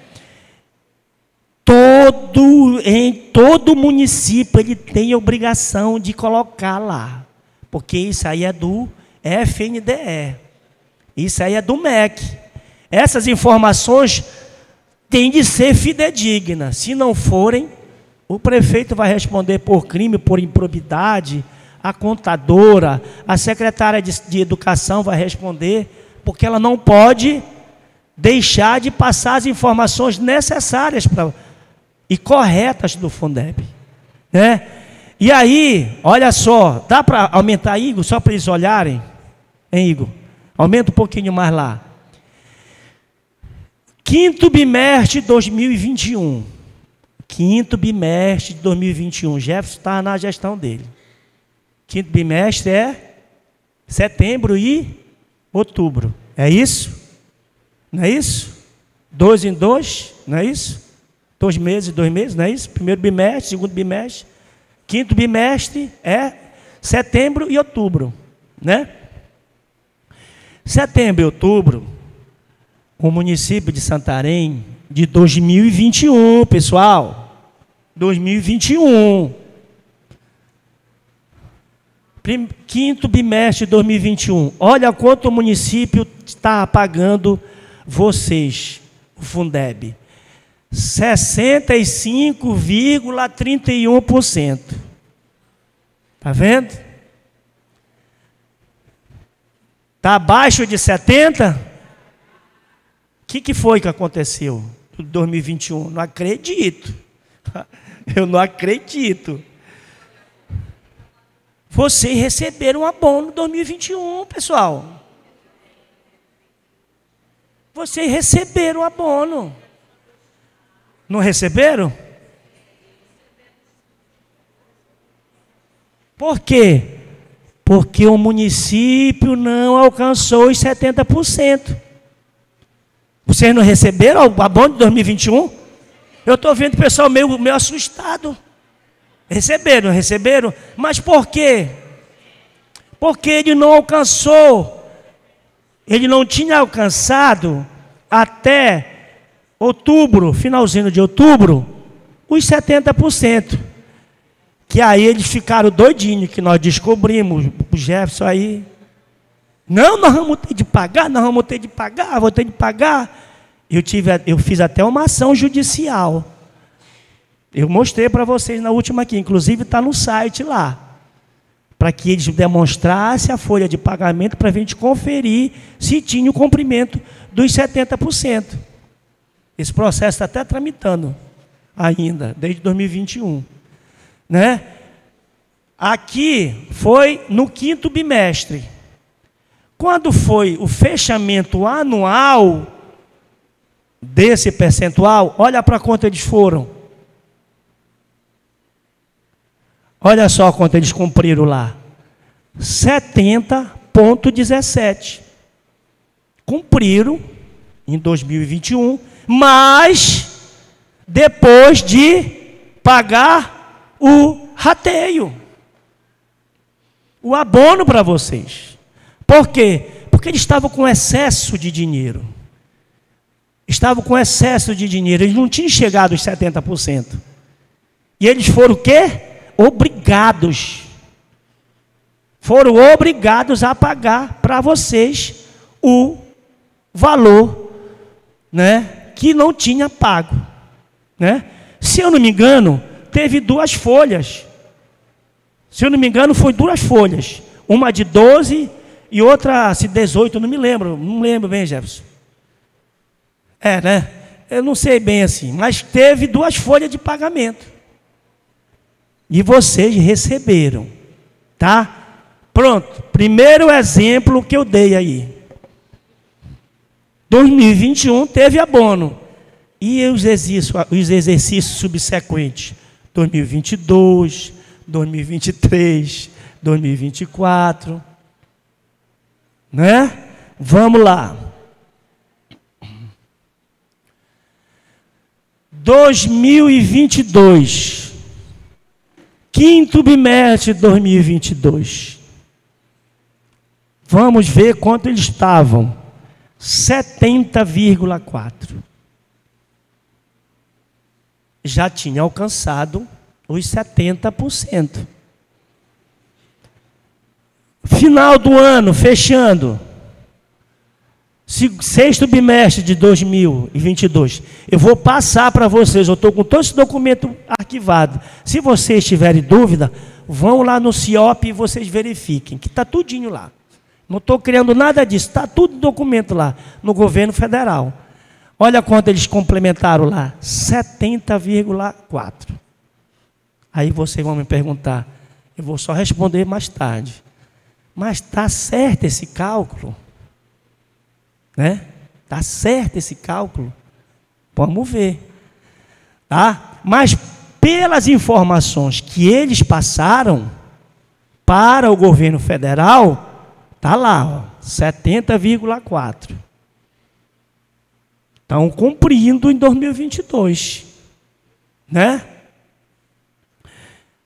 S1: Em todo município ele tem obrigação de colocar lá, porque isso aí é do FNDE, isso aí é do MEC. Essas informações têm de ser fidedignas. Se não forem, o prefeito vai responder por crime, por improbidade, a contadora, a secretária de educação vai responder, porque ela não pode deixar de passar as informações necessárias e corretas do Fundeb, né? E aí, olha só, dá para aumentar, Igor, só para eles olharem? Hein, Igor? Aumenta um pouquinho mais lá. Quinto bimestre de 2021. Quinto bimestre de 2021. Jefferson está na gestão dele. Quinto bimestre é setembro e outubro. É isso? Não é isso? 2 em 2, não é isso? 2 meses, não é isso? Primeiro bimestre, segundo bimestre. Quinto bimestre é setembro e outubro, né? Setembro e outubro, o município de Santarém, de 2021, pessoal. 2021. Quinto bimestre de 2021. Olha quanto o município está pagando vocês, o Fundeb. 65,31%. Está vendo? Está abaixo de 70%? O que foi que aconteceu em 2021? Não acredito. Eu não acredito. Vocês receberam um abono em 2021, pessoal. Vocês receberam um abono. Não receberam? Por quê? Porque o município não alcançou os 70%. Vocês não receberam o abono de 2021? Eu estou vendo o pessoal meio assustado. Receberam, receberam? Mas por quê? Porque ele não alcançou, ele não tinha alcançado até outubro, finalzinho de outubro, os 70%. Que aí eles ficaram doidinhos, que nós descobrimos, o Jefferson aí. Não, nós vamos ter de pagar, vou ter de pagar. Eu fiz até uma ação judicial. Eu mostrei para vocês na última aqui, inclusive está no site lá. Para que eles demonstrassem a folha de pagamento para a gente conferir se tinha o cumprimento dos 70%. Esse processo está até tramitando ainda, desde 2021. Né? Aqui foi no quinto bimestre. Quando foi o fechamento anual desse percentual, olha para quanto eles foram. Olha só quanto eles cumpriram lá. 70,17. Cumpriram em 2021, mas depois de pagar o rateio, o abono para vocês. Por quê? Porque eles estavam com excesso de dinheiro. Estavam com excesso de dinheiro. Eles não tinham chegado aos 70%. E eles foram o quê? Obrigados. Foram obrigados a pagar para vocês o valor, né, que não tinha pago, né? Se eu não me engano, teve 2 folhas. Se eu não me engano, foi 2 folhas. Uma de 12 e outra de 18, não me lembro. Não lembro bem, Jefferson. Né? Eu não sei bem assim, mas teve 2 folhas de pagamento. E vocês receberam, tá? Pronto, primeiro exemplo que eu dei aí. 2021 teve abono. E os exercícios subsequentes? 2022, 2023, 2024. Né? Vamos lá. 2022. Quinto bimestre de 2022. Vamos ver quanto eles estavam. 70,4. Já tinha alcançado os 70%. Final do ano, fechando. Sexto bimestre de 2022. Eu vou passar para vocês, eu estou com todo esse documento arquivado. Se vocês tiverem dúvida, vão lá no CIOP e vocês verifiquem, que está tudinho lá. Não estou criando nada disso, está tudo documento lá, no governo federal. Olha quanto eles complementaram lá, 70,4. Aí vocês vão me perguntar, eu vou só responder mais tarde. Mas está certo esse cálculo? Né? Está certo esse cálculo? Vamos ver. Tá? Mas pelas informações que eles passaram para o governo federal, está lá, 70,4. Estão cumprindo em 2022. Né?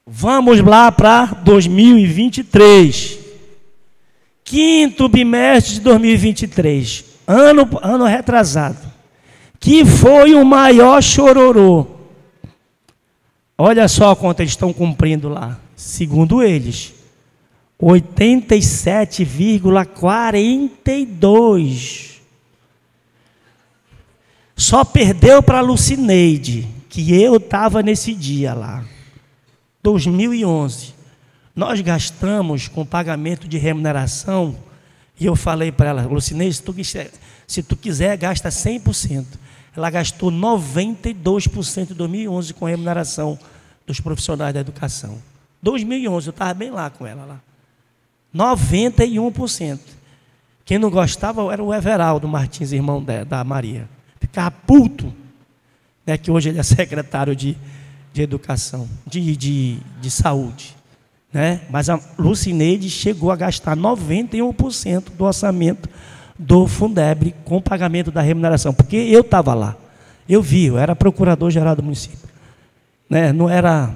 S1: Vamos lá para 2023. Quinto bimestre de 2023. Ano retrasado. Que foi o maior chororô. Olha só quanto eles estão cumprindo lá. Segundo eles, 87,42. Só perdeu para a Lucineide, que eu estava nesse dia lá. 2011. Nós gastamos com pagamento de remuneração, e eu falei para ela, Lucineide, se tu quiser, gasta 100%. Ela gastou 92% em 2011 com remuneração dos profissionais da educação. 2011, eu estava bem lá com ela lá. 91%. Quem não gostava era o Everaldo Martins, irmão da Maria. Ficava puto, né, que hoje ele é secretário de educação, de saúde. Né? Mas a Lucineide chegou a gastar 91% do orçamento do Fundeb com pagamento da remuneração, porque eu estava lá, eu vi, eu era procurador-geral do município, né? Não era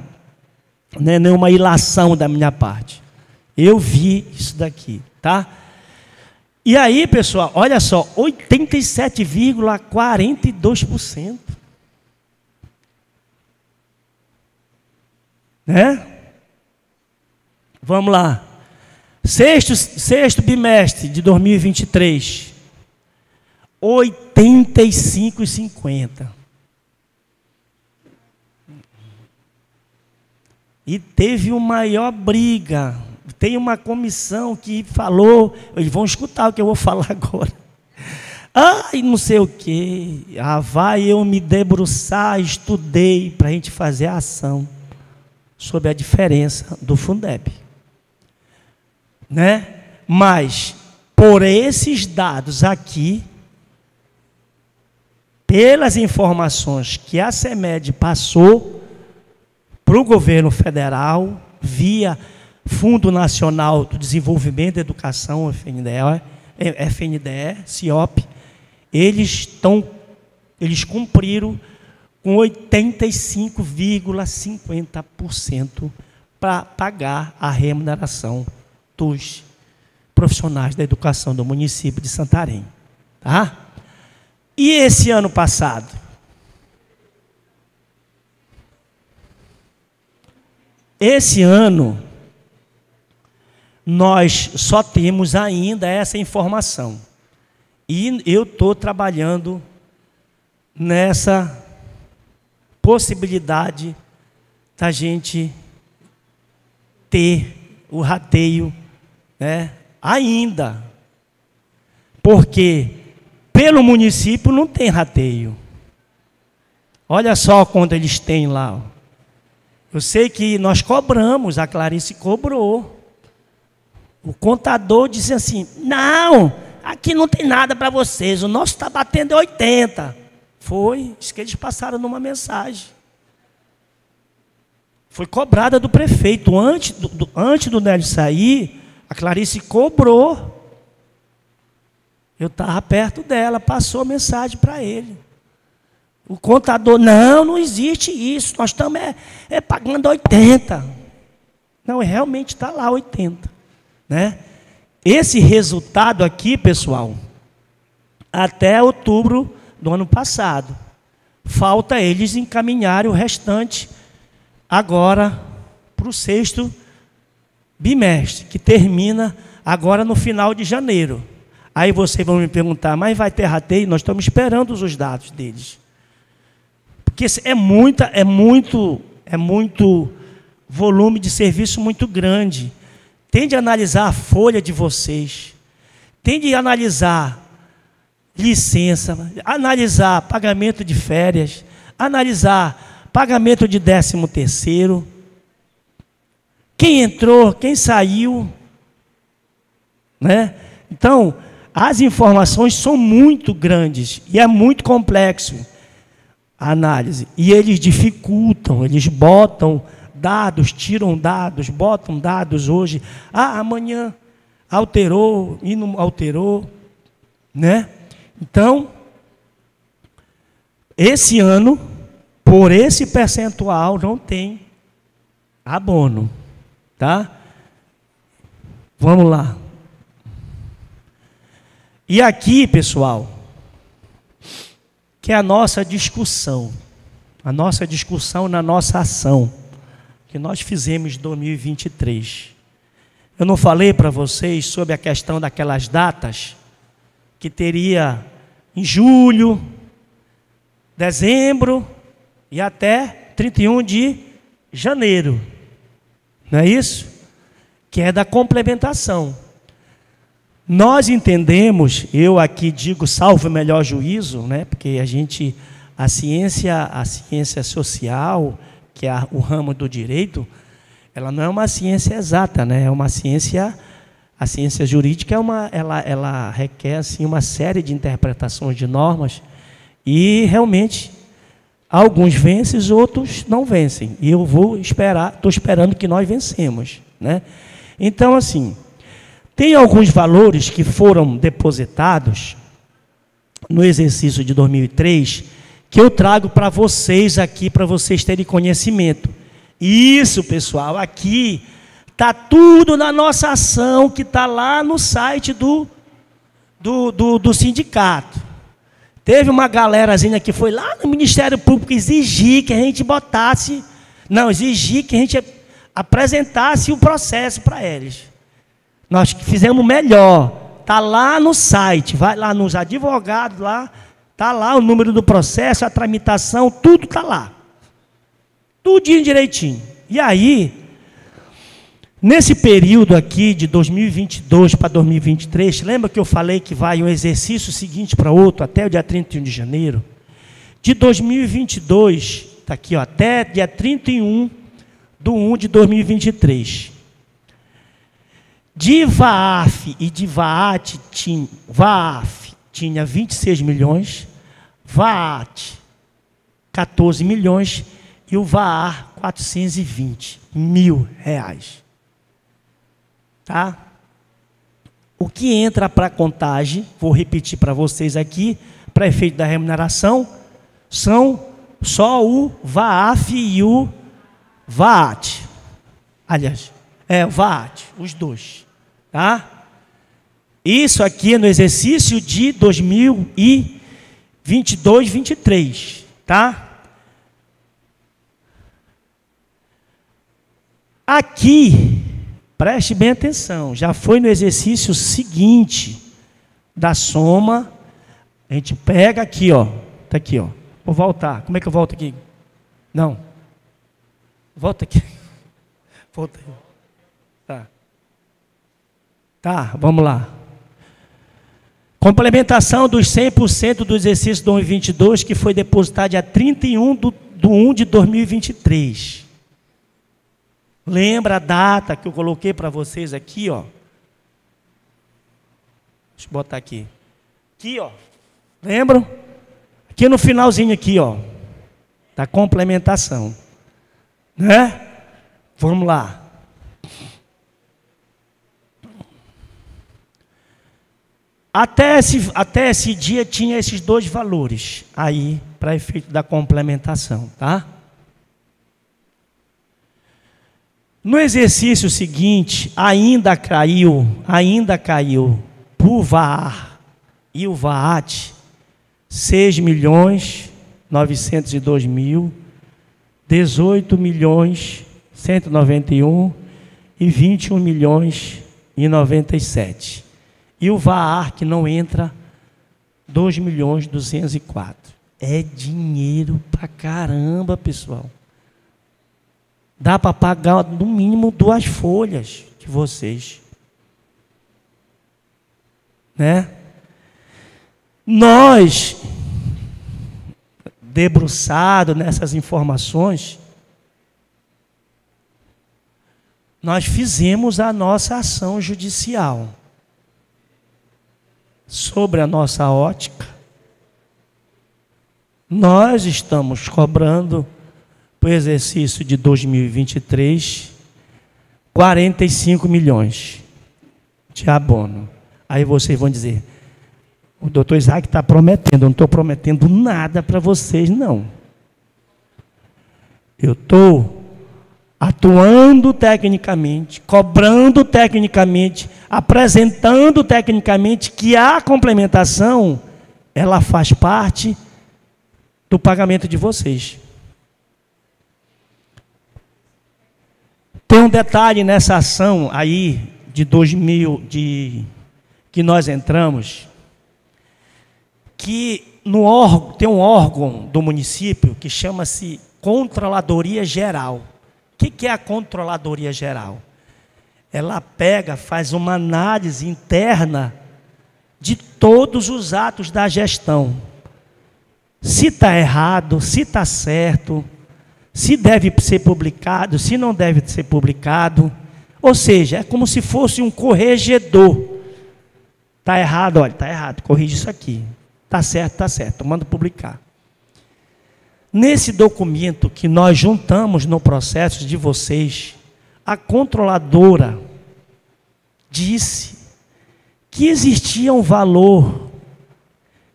S1: nenhuma ilação da minha parte, eu vi isso daqui, tá? E aí, pessoal, olha só, 87,42%, né? Vamos lá. Sexto bimestre de 2023, 85,50. E teve uma maior briga. Tem uma comissão que falou, eles vão escutar o que eu vou falar agora. Ai, não sei o quê. Vai eu me debruçar, estudei para a gente fazer a ação sobre a diferença do Fundeb. Né? Mas, por esses dados aqui, pelas informações que a CEMED passou para o governo federal, via Fundo Nacional do Desenvolvimento da Educação, FNDE, CIOP, eles cumpriram com 85,50% para pagar a remuneração dos profissionais da educação do município de Santarém. Tá? E esse ano passado? Esse ano, nós só temos ainda essa informação. E eu estou trabalhando nessa possibilidade da gente ter o rateio, né, ainda, porque pelo município não tem rateio. Olha só quanto eles têm lá. Eu sei que nós cobramos, a Clarice cobrou. O contador disse assim, não, aqui não tem nada para vocês, o nosso está batendo 80. Foi isso que eles passaram numa mensagem. Foi cobrada do prefeito. Antes do Nélio sair, a Clarice cobrou. Eu estava perto dela, passou a mensagem para ele. O contador, não existe isso, nós estamos pagando 80. Não, realmente está lá 80. Né? Esse resultado aqui, pessoal, até outubro do ano passado. Falta eles encaminharem o restante agora para o sexto bimestre, que termina agora no final de janeiro. Aí vocês vão me perguntar, mas vai ter rateio? Nós estamos esperando os dados deles. Porque é muito volume de serviço muito grande. Tem de analisar a folha de vocês. Tem de analisar licença, analisar pagamento de férias, analisar pagamento de 13º, quem entrou, quem saiu, né? Então, as informações são muito grandes e é muito complexo a análise. E eles dificultam, eles botam dados, tiram dados, botam dados hoje. Ah, amanhã alterou e não alterou, né? Então, esse ano, por esse percentual, não tem abono, tá? Vamos lá. E aqui, pessoal, que é a nossa discussão na nossa ação, que nós fizemos em 2023. Eu não falei para vocês sobre a questão daquelas datas, que teria em julho, dezembro e até 31 de janeiro. Não é isso? Que é da complementação. Nós entendemos, eu aqui digo salvo o melhor juízo, né? Porque a ciência social, que é o ramo do direito, ela não é uma ciência exata, né? É uma ciência, a ciência jurídica ela requer assim uma série de interpretações de normas e realmente alguns vencem, outros não vencem. E eu estou esperando que nós vencemos, né? Então, assim, tem alguns valores que foram depositados no exercício de 2003 que eu trago para vocês aqui, para vocês terem conhecimento. Isso, pessoal, aqui está tudo na nossa ação, que está lá no site do sindicato. Teve uma galerazinha que foi lá no Ministério Público exigir que a gente exigir que a gente apresentasse o processo para eles. Nós fizemos melhor, está lá no site, vai lá nos advogados, lá, está lá o número do processo, a tramitação, tudo está lá. Tudinho direitinho. E aí, nesse período aqui de 2022 para 2023, lembra que eu falei que vai um exercício seguinte para outro, até o dia 31 de janeiro? De 2022, está aqui, ó, até dia 31/1 de 2023. De VAAF e de VAAT, VAAF tinha 26 milhões, VAAT 14 milhões e o VAAR 420 mil reais. Tá? O que entra para a contagem, vou repetir para vocês aqui, para efeito da remuneração, são só o VAAF e o VAAT. Aliás, o VAAT, os dois. Tá? Isso aqui é no exercício de 2022/23, tá? Aqui, preste bem atenção, já foi no exercício seguinte da soma, a gente pega aqui, ó, tá aqui, ó. Vou voltar. Como é que eu volto aqui? Não. Volta aqui. Volta aí. Tá. Tá, vamos lá. Complementação dos 100% do exercício 2022, que foi depositado dia 31/1 de 2023. Lembra a data que eu coloquei para vocês aqui, ó? Deixa eu botar aqui. Aqui, ó. Lembram? Aqui no finalzinho aqui, ó. Da complementação. Né? Vamos lá. Até esse dia tinha esses dois valores aí para efeito da complementação, tá? No exercício seguinte, ainda caiu para o VAR e o VAAT 6.902.000, 18.191.000 e 21.097. E o VAR, que não entra, 2.204.000. É dinheiro pra caramba, pessoal. Dá para pagar no mínimo 2 folhas de vocês. Né? Nós, debruçado nessas informações, nós fizemos a nossa ação judicial sobre a nossa ótica. Nós estamos cobrando, para o exercício de 2023, 45 milhões de abono. Aí vocês vão dizer, o doutor Isaac está prometendo, eu não estou prometendo nada para vocês, não. Eu estou atuando tecnicamente, cobrando tecnicamente, apresentando tecnicamente que a complementação, ela faz parte do pagamento de vocês. Tem um detalhe nessa ação aí de 2000, que nós entramos, que tem um órgão do município que chama-se Controladoria Geral. O que é a Controladoria Geral? Ela faz uma análise interna de todos os atos da gestão. Se está errado, se está certo, se deve ser publicado, se não deve ser publicado. Ou seja, é como se fosse um corregedor. Está errado, olha, está errado, corrige isso aqui. Está certo, manda publicar. Nesse documento que nós juntamos no processo de vocês, a controladora disse que existia um valor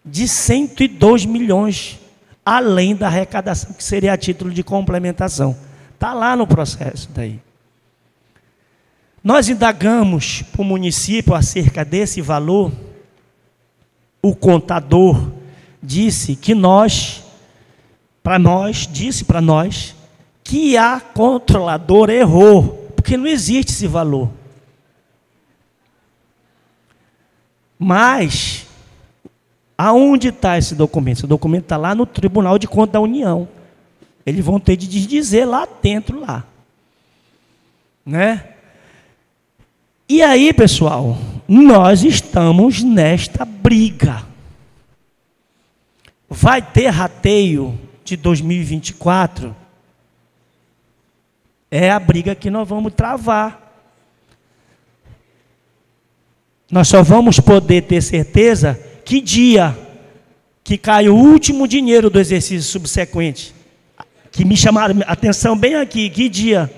S1: de 102 milhões, além da arrecadação, que seria a título de complementação. Está lá no processo daí. Nós indagamos para o município acerca desse valor. O contador disse que disse para nós que a controladora errou, porque não existe esse valor. Mas, aonde está esse documento? Esse documento está lá no Tribunal de Contas da União. Eles vão ter de dizer lá dentro, lá. Né? E aí, pessoal, nós estamos nesta briga. Vai ter rateio de 2024? É a briga que nós vamos travar. Nós só vamos poder ter certeza que dia que cai o último dinheiro do exercício subsequente. Que me chamaram a atenção bem aqui. Que dia?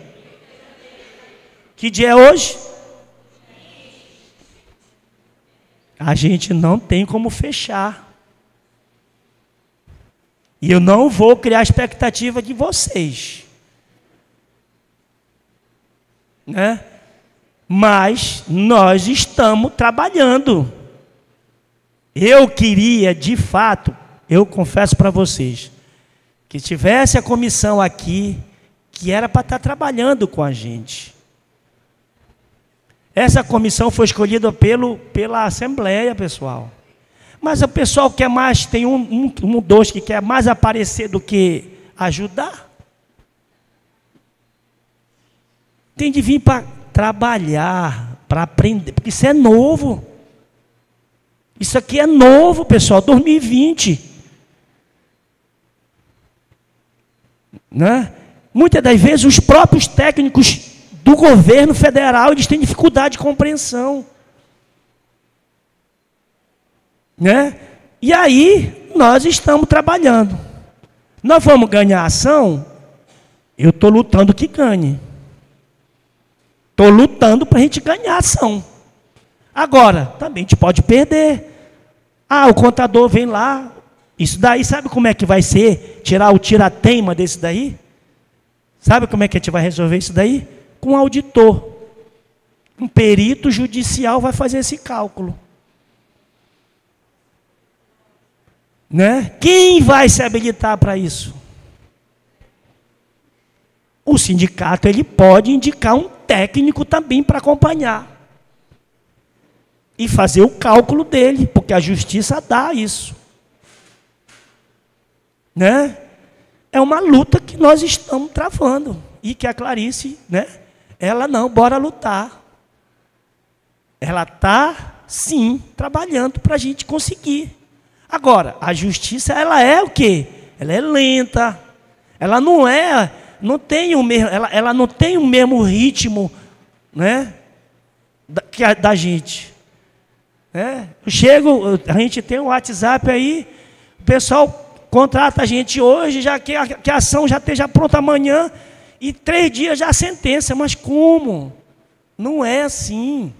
S1: Que dia é hoje? A gente não tem como fechar. E eu não vou criar expectativa de vocês. Né? Mas nós estamos trabalhando. Eu queria, de fato, eu confesso para vocês, que tivesse a comissão aqui, que era para estar trabalhando com a gente. Essa comissão foi escolhida pela Assembleia, pessoal. Mas o pessoal quer mais, tem dois que quer mais aparecer do que ajudar. Tem de vir para trabalhar, para aprender, porque isso é novo. Isso aqui é novo, pessoal, 2020. Né? Muitas das vezes os próprios técnicos do governo federal, eles têm dificuldade de compreensão. Né? E aí, nós estamos trabalhando. Nós vamos ganhar ação? Eu estou lutando que ganhe. Estou lutando para a gente ganhar ação. Agora, também a gente pode perder. Ah, o contador vem lá. Isso daí, sabe como é que vai ser? Tirar o tira-teima desse daí? Sabe como é que a gente vai resolver isso daí? Com um auditor. Um perito judicial vai fazer esse cálculo. Né? Quem vai se habilitar para isso? O sindicato ele pode indicar um técnico também para acompanhar. E fazer o cálculo dele, porque a justiça dá isso. Né? É uma luta que nós estamos travando. E que a Clarice, né? Ela não, bora lutar. Ela está, sim, trabalhando para a gente conseguir. Agora, a justiça, ela é o quê? Ela é lenta. Ela não tem o mesmo ritmo, né, da gente. A gente tem um WhatsApp aí, o pessoal contrata a gente hoje, já que a ação já esteja pronta amanhã, e 3 dias já a sentença. Mas como? Não é assim.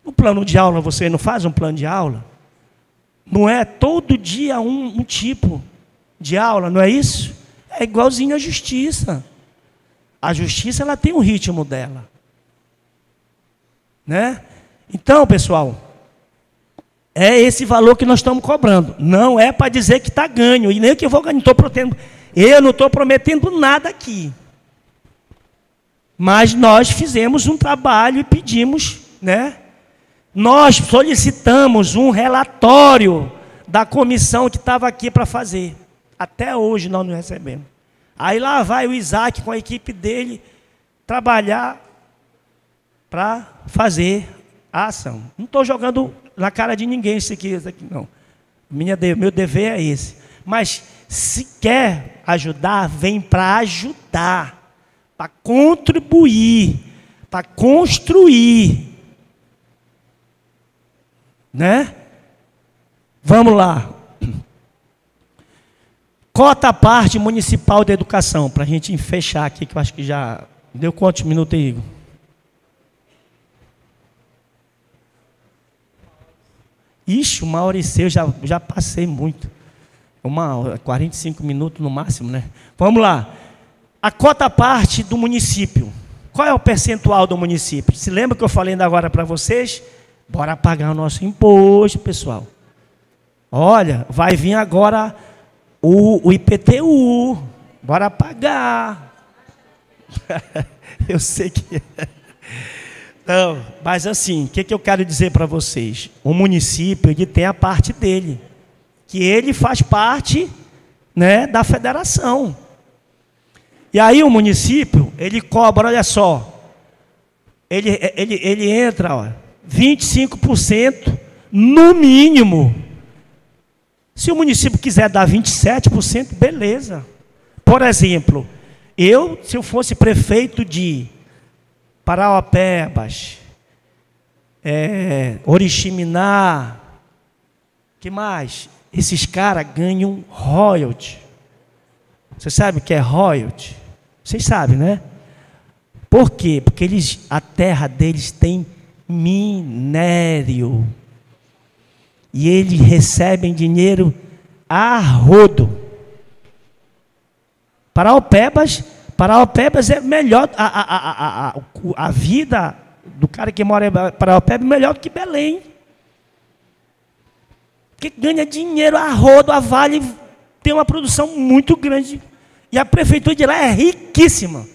S1: No plano de aula, você não faz um plano de aula? Não é todo dia um tipo de aula, não é isso? É igualzinho à justiça. A justiça, ela tem um ritmo dela, né? Então, pessoal, é esse valor que nós estamos cobrando. Não é para dizer que está ganho, e nem que eu vou ganhar. Eu não estou prometendo nada aqui. Mas nós fizemos um trabalho e pedimos, né? Nós solicitamos um relatório da comissão que estava aqui para fazer. Até hoje nós não recebemos. Aí lá vai o Isaac com a equipe dele trabalhar para fazer a ação. Não estou jogando na cara de ninguém isso aqui não. Meu dever é esse. Mas se quer ajudar, vem para ajudar, para contribuir, para construir. Né? Vamos lá. Cota à parte municipal de educação, para a gente fechar aqui, que eu acho que já deu quantos minutos aí, Igor? Ixi, 1h06, já passei muito. 1h, 45 minutos no máximo, né? Vamos lá. A cota à parte do município. Qual é o percentual do município? Se lembra que eu falei ainda agora para vocês? Bora pagar o nosso imposto, pessoal. Olha, vai vir agora o IPTU. Bora pagar. Eu sei que... Não, mas assim, o que eu quero dizer para vocês? O município, ele tem a parte dele. Que ele faz parte, né, da federação. E aí o município, ele cobra, olha só. Ele entra, ó, 25% no mínimo. Se o município quiser dar 27%, beleza. Por exemplo, se eu fosse prefeito de Parauapebas, Oriximiná, que mais? Esses caras ganham royalty. Você sabe o que é royalty? Vocês sabem, né? Por quê? Porque a terra deles tem minério. E eles recebem dinheiro a rodo. Parauapebas é melhor, a vida do cara que mora em Parauapebas é melhor do que Belém. Porque ganha dinheiro a rodo, a Vale tem uma produção muito grande. E a prefeitura de lá é riquíssima.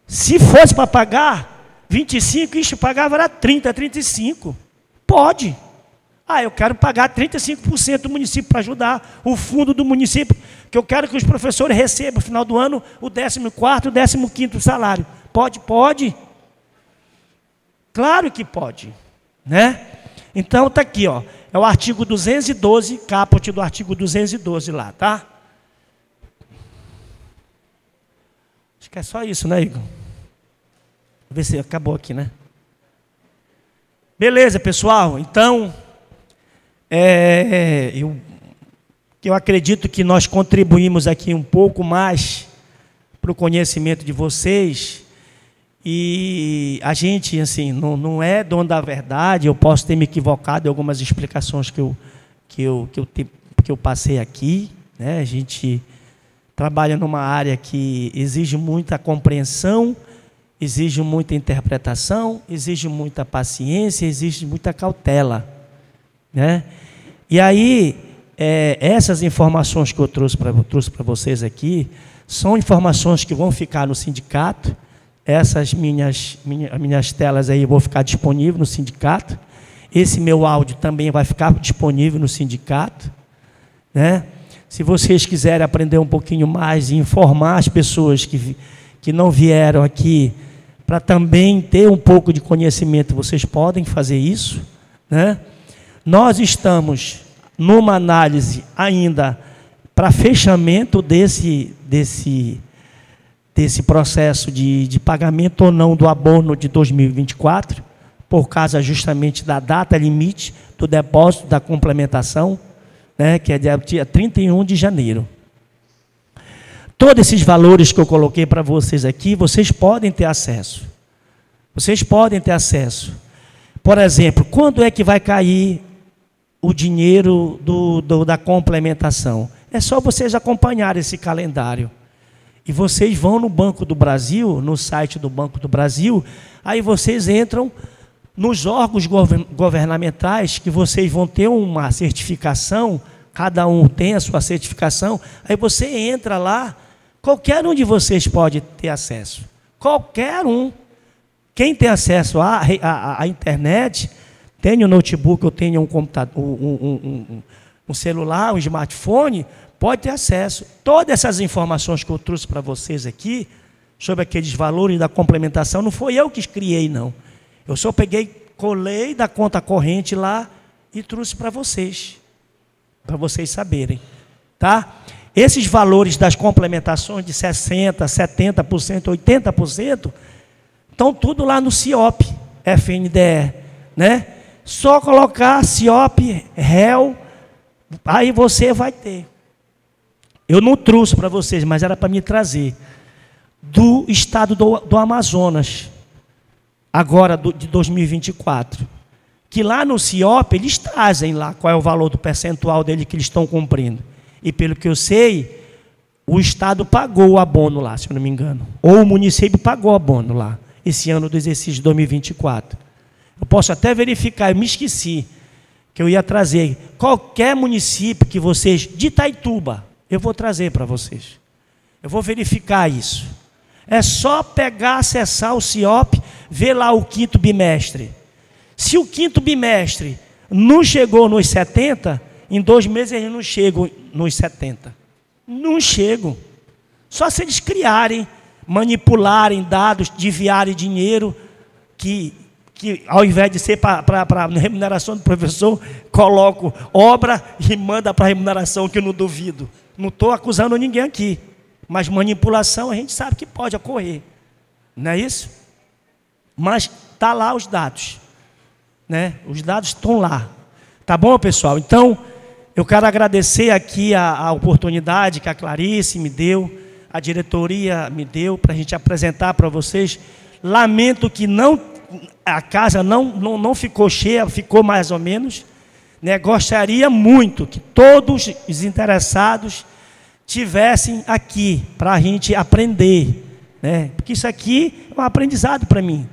S1: Se fosse para pagar 25, isso pagava era 30, 35. Pode. Eu quero pagar 35% do município para ajudar o fundo do município, que eu quero que os professores recebam no final do ano o 14º, o 15º salário. Pode? Pode. Claro que pode, né? Então está aqui, ó. É o artigo 212, caput do artigo 212 lá, tá? Acho que é só isso, né, Igor? Vou ver se acabou aqui, né? Beleza, pessoal. Então, eu acredito que nós contribuímos aqui um pouco mais para o conhecimento de vocês. E a gente, assim, não é dono da verdade. Eu posso ter me equivocado em algumas explicações que eu passei aqui, né? A gente trabalha numa área que exige muita compreensão, exige muita interpretação, exige muita paciência, exige muita cautela, né? E aí, essas informações que eu trouxe para vocês aqui são informações que vão ficar no sindicato. Essas minhas telas aí vão ficar disponíveis no sindicato. Esse meu áudio também vai ficar disponível no sindicato, né? Se vocês quiserem aprender um pouquinho mais e informar as pessoas que não vieram aqui, para também ter um pouco de conhecimento, vocês podem fazer isso, né? Nós estamos numa análise ainda para fechamento desse processo de pagamento ou não do abono de 2024, por causa justamente da data limite do depósito da complementação, né, que é dia 31 de janeiro. Todos esses valores que eu coloquei para vocês aqui, vocês podem ter acesso. Vocês podem ter acesso. Por exemplo, quando é que vai cair o dinheiro da complementação? É só vocês acompanharem esse calendário. E vocês vão no Banco do Brasil, no site do Banco do Brasil, aí vocês entram nos órgãos governamentais, que vocês vão ter uma certificação, cada um tem a sua certificação, aí você entra lá, qualquer um de vocês pode ter acesso. Qualquer um. Quem tem acesso à internet, tem um notebook, eu tenho um computador, um celular, um smartphone, pode ter acesso. Todas essas informações que eu trouxe para vocês aqui, sobre aqueles valores da complementação, não foi eu que criei, não. Eu só colei da conta corrente lá e trouxe para vocês saberem. Tá? Esses valores das complementações de 60%, 70%, 80%, estão tudo lá no CIOP, FNDE, né? Só colocar CIOP, réu, aí você vai ter. Eu não trouxe para vocês, mas era para me trazer. Do estado do Amazonas, agora de 2024. Que lá no CIOP, eles trazem lá qual é o valor do percentual dele que eles estão cumprindo. E pelo que eu sei, o Estado pagou o abono lá, se eu não me engano. Ou o município pagou o abono lá, esse ano do exercício de 2024. Eu posso até verificar, eu me esqueci, que eu ia trazer qualquer município que vocês, de Itaituba, eu vou trazer para vocês. Eu vou verificar isso. É só pegar, acessar o CIOP, ver lá o quinto bimestre. Se o quinto bimestre não chegou nos 70, em 2 meses eles não chegam nos 70. Não chegam. Só se eles criarem, manipularem dados, desviarem dinheiro, que ao invés de ser para remuneração do professor, coloco obra e manda para remuneração, que eu não duvido. Não estou acusando ninguém aqui. Mas manipulação a gente sabe que pode ocorrer. Não é isso? Mas está lá os dados. Né? Os dados estão lá. Tá bom, pessoal? Então, eu quero agradecer aqui a oportunidade que a Clarice me deu, a diretoria me deu, para a gente apresentar para vocês. Lamento que a casa não ficou cheia, ficou mais ou menos. Né? Gostaria muito que todos os interessados tivessem aqui, para a gente aprender. Né? Porque isso aqui é um aprendizado para mim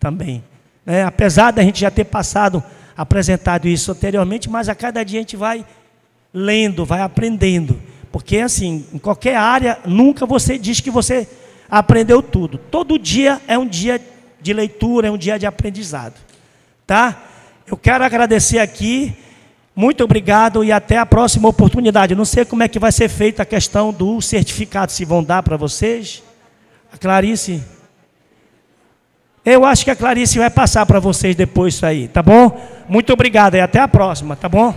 S1: também. Né? Apesar da gente já ter apresentado isso anteriormente, mas a cada dia a gente vai lendo, vai aprendendo. Porque assim, em qualquer área, nunca você diz que você aprendeu tudo. Todo dia é um dia de leitura, é um dia de aprendizado. Tá? Eu quero agradecer aqui, muito obrigado e até a próxima oportunidade. Eu não sei como é que vai ser feita a questão do certificado, se vão dar para vocês. A Clarice... Eu acho que a Clarice vai passar para vocês depois isso aí, tá bom? Muito obrigado e até a próxima, tá bom?